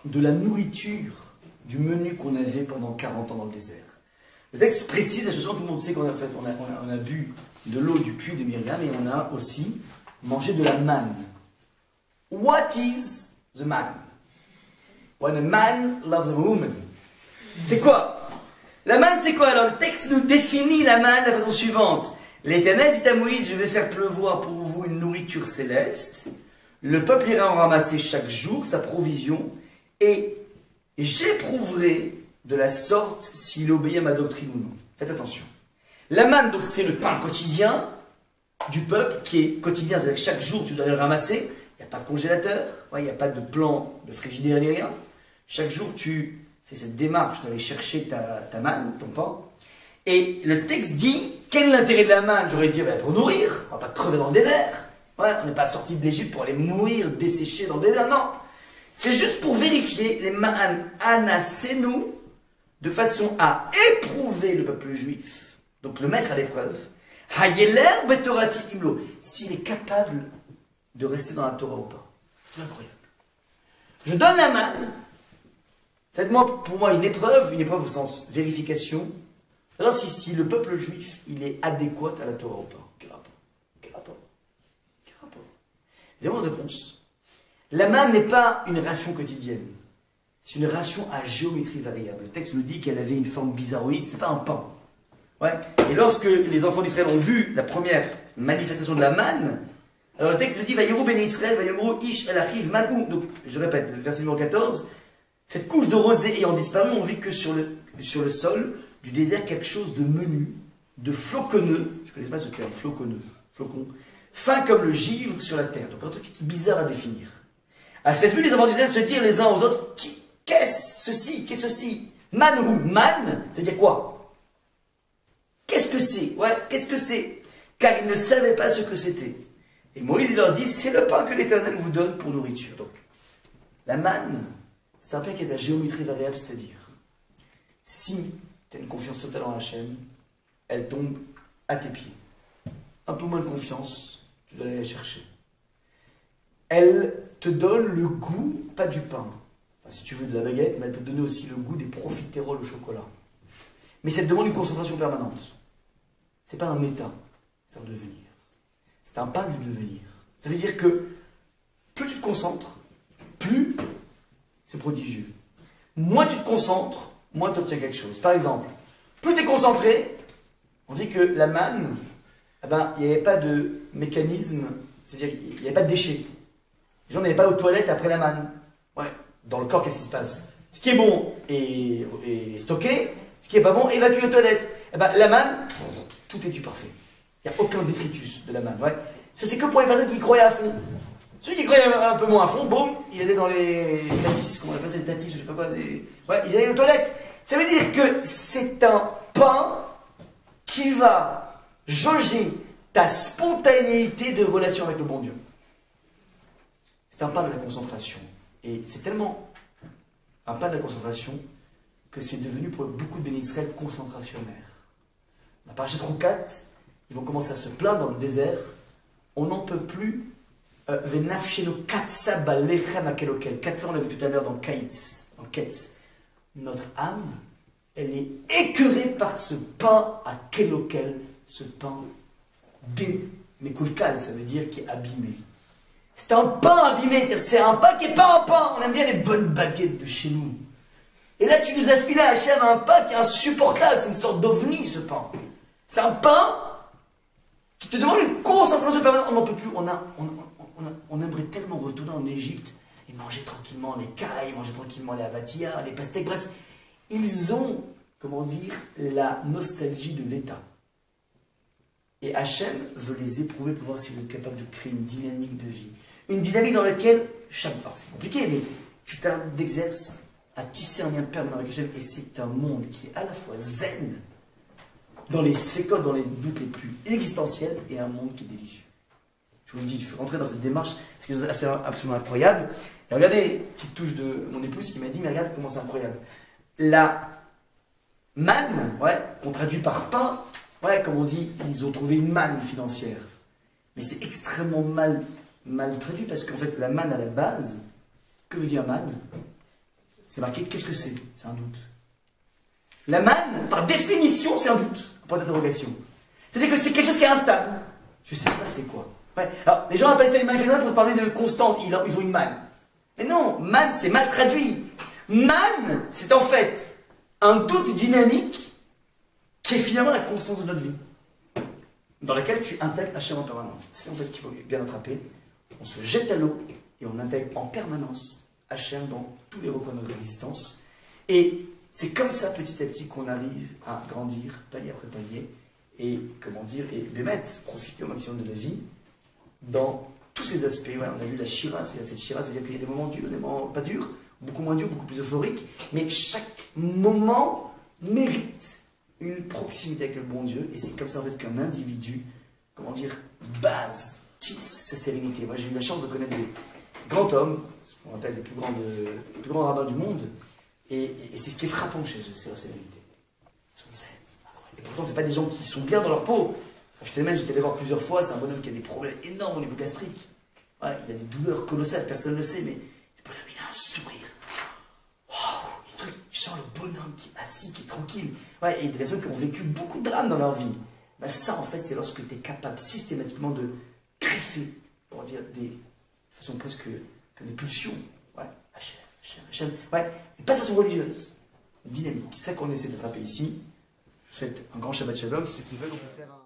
de la nourriture, du menu qu'on avait pendant 40 ans dans le désert. Le texte précise, la chose, tout le monde sait qu'on a bu de l'eau du puits de Myriam, et on a aussi mangé de la manne. What is the man? When a man loves a woman. C'est quoi? La manne, c'est quoi? Alors le texte nous définit la manne de la façon suivante. L'Éternel dit à Moïse, je vais faire pleuvoir pour vous une nourriture céleste. Le peuple ira en ramasser chaque jour sa provision, et j'éprouverai de la sorte s'il obéit à ma doctrine ou non. Faites attention. La manne, donc, c'est le pain quotidien du peuple, qui est quotidien, c'est-à-dire que chaque jour tu dois aller le ramasser. Il n'y a pas de congélateur, il n'y a pas de plan de frigidaire ni rien. Chaque jour tu fais cette démarche d'aller chercher ta manne, ton pain. Et le texte dit, quel est l'intérêt de la manne? J'aurais dit, pour nourrir, on ne va pas crever dans le désert. Ouais, on n'est pas sorti de l'Égypte pour aller mourir, dessécher dans le désert, non. C'est juste pour vérifier les ma'an anasenu, de façon à éprouver le peuple juif, donc le mettre à l'épreuve, hayeler betorati imlo, s'il est capable de rester dans la Torah ou pas. C'est incroyable. Je donne la manne, c'est pour moi une épreuve au sens vérification. Alors si le peuple juif, il est adéquat à la Torah ou pas. Quel rapport? Quel rapport? Quel rapport? Évidemment, réponse. La manne n'est pas une ration quotidienne. C'est une ration à géométrie variable. Le texte nous dit qu'elle avait une forme bizarroïde, c'est pas un pain. Ouais. Et lorsque les enfants d'Israël ont vu la première manifestation de la manne, alors le texte nous dit Vayero ben Israël, Vayero ish el achiv manou. Donc, je répète, le verset numéro 14, cette couche de rosée ayant disparu, on vit que sur le sol du désert quelque chose de menu, de floconneux, je ne connais pas ce terme, floconneux, flocon, fin comme le givre sur la terre. Donc un truc bizarre à définir. À cette vue, les enfants d'Israël se dirent les uns aux autres, qu'est-ce ceci? Qu'est-ce ceci? Man ou man, ça veut dire quoi? Qu'est-ce que c'est? Ouais, qu'est-ce que c'est? Car ils ne savaient pas ce que c'était. Et Moïse leur dit, c'est le pain que l'Éternel vous donne pour nourriture. Donc, la manne, c'est un pain qui est à géométrie variable, c'est-à-dire, si tu as une confiance totale en Hachem, elle tombe à tes pieds. Un peu moins de confiance, tu dois aller la chercher. Elle te donne le goût, pas du pain. si tu veux de la baguette, mais elle peut te donner aussi le goût des profiteroles au chocolat. Mais ça te demande une concentration permanente. C'est pas un état, c'est un devenir. C'est un pas du devenir. Ça veut dire que plus tu te concentres, plus c'est prodigieux. Moins tu te concentres, moins tu obtiens quelque chose. Par exemple, plus tu es concentré, on dit que la manne, eh ben, il n'y avait pas de mécanisme, c'est-à-dire qu'il n'y avait pas de déchets. Les gens n'allaient pas aux toilettes après la manne. Ouais. Dans le corps, qu'est-ce qui se passe? Ce qui est bon est stocké, ce qui n'est pas bon est évacué aux toilettes. Eh ben, la manne, tout est du parfait. Il n'y a aucun détritus de la manne. Ouais. Ça, c'est que pour les personnes qui croyaient à fond. Celui qui croyait un peu moins à fond, boum, il allait dans les tatis, comment on appelle ça, les tatis, je sais pas quoi, ouais, il allait aux toilettes. Ça veut dire que c'est un pain qui va jauger ta spontanéité de relation avec le bon Dieu. C'est un pain de la concentration. Et c'est tellement un pain de la concentration que c'est devenu pour beaucoup de bénis Israël concentrationnaire. La parachat Roukat, ils vont commencer à se plaindre dans le désert. On n'en peut plus. Katsa, on l'a vu tout à l'heure dans Kaitz, dans Ketz. Notre âme, elle est écœurée par ce pain à kelokel, ce pain mekulkal, ça veut dire qui est abîmé. C'est un pain abîmé, c'est un pain qui n'est pas un pain. On aime bien les bonnes baguettes de chez nous. Et là, tu nous as filé à Hachem un pain qui est insupportable, c'est une sorte d'ovni ce pain. C'est un pain qui te demande une concentration permanente. On n'en peut plus, on aimerait tellement retourner en Égypte et manger tranquillement les cailles, manger tranquillement les avatia, les pastèques, bref. Ils ont, comment dire, la nostalgie de l'État. Et Hachem veut les éprouver pour voir si vous êtes capable de créer une dynamique de vie. Une dynamique dans laquelle, alors c'est compliqué, mais tu t'exerces à tisser un lien permanent avec Hachem. Et c'est un monde qui est à la fois zen, dans les sphécoles, dans les doutes les plus existentiels, et un monde qui est délicieux. Je vous le dis, il faut rentrer dans cette démarche, c'est absolument incroyable. Et regardez, petite touche de mon épouse qui m'a dit, mais regarde comment c'est incroyable. La manne, ouais, qu'on traduit par pain, ouais, comme on dit, ils ont trouvé une manne financière. Mais c'est extrêmement mal traduit parce qu'en fait, la manne à la base, que veut dire manne? C'est marqué, qu'est-ce que c'est? C'est un doute. La manne, par définition, c'est un doute, point d'interrogation. C'est-à-dire que c'est quelque chose qui est instable. Je sais pas c'est quoi. Ouais. Alors, les gens appellent ça une manne pour parler de constante, ils ont une manne. Mais non, manne, c'est mal traduit. Manne, c'est en fait un doute dynamique qui est finalement la constance de notre vie, dans laquelle tu intègres Hachem en permanence. C'est en fait qu'il faut bien attraper. On se jette à l'eau et on intègre en permanence Hachem dans tous les recoins de notre existence. Et c'est comme ça, petit à petit, qu'on arrive à grandir, palier après palier, et, comment dire, et profiter au maximum de la vie, dans tous ces aspects. Ouais, on a vu la Shira, c'est cette Shira, c'est-à-dire qu'il y a des moments durs, des moments pas durs, beaucoup moins durs, beaucoup plus euphoriques, mais chaque moment mérite une proximité avec le bon Dieu, et c'est comme ça en fait qu'un individu, comment dire, tisse sa sérénité. Moi j'ai eu la chance de connaître des grands hommes, ce qu'on appelle les plus grands rabbins du monde, et c'est ce qui est frappant chez eux, c'est leur sérénité. Ils sont zen, c'est incroyable. Et pourtant c'est pas des gens qui sont bien dans leur peau. J'étais allé voir plusieurs fois, c'est un bonhomme qui a des problèmes énormes au niveau gastrique. Ouais, il a des douleurs colossales, personne ne le sait, mais le bonhomme il a un sourire. Wow, tu sens le bonhomme qui est assis, qui est tranquille. Ouais, et des personnes qui ont vécu beaucoup de drames dans leur vie. Ben ça, en fait, c'est lorsque tu es capable systématiquement de greffer, on va dire, de façon presque comme des pulsions. Ouais, Hachem. Ouais, et pas de façon religieuse, dynamique. C'est ça qu'on essaie d'attraper ici. Je vous souhaite un grand Shabbat Shalom. Ceux qui veulent, on peut faire un.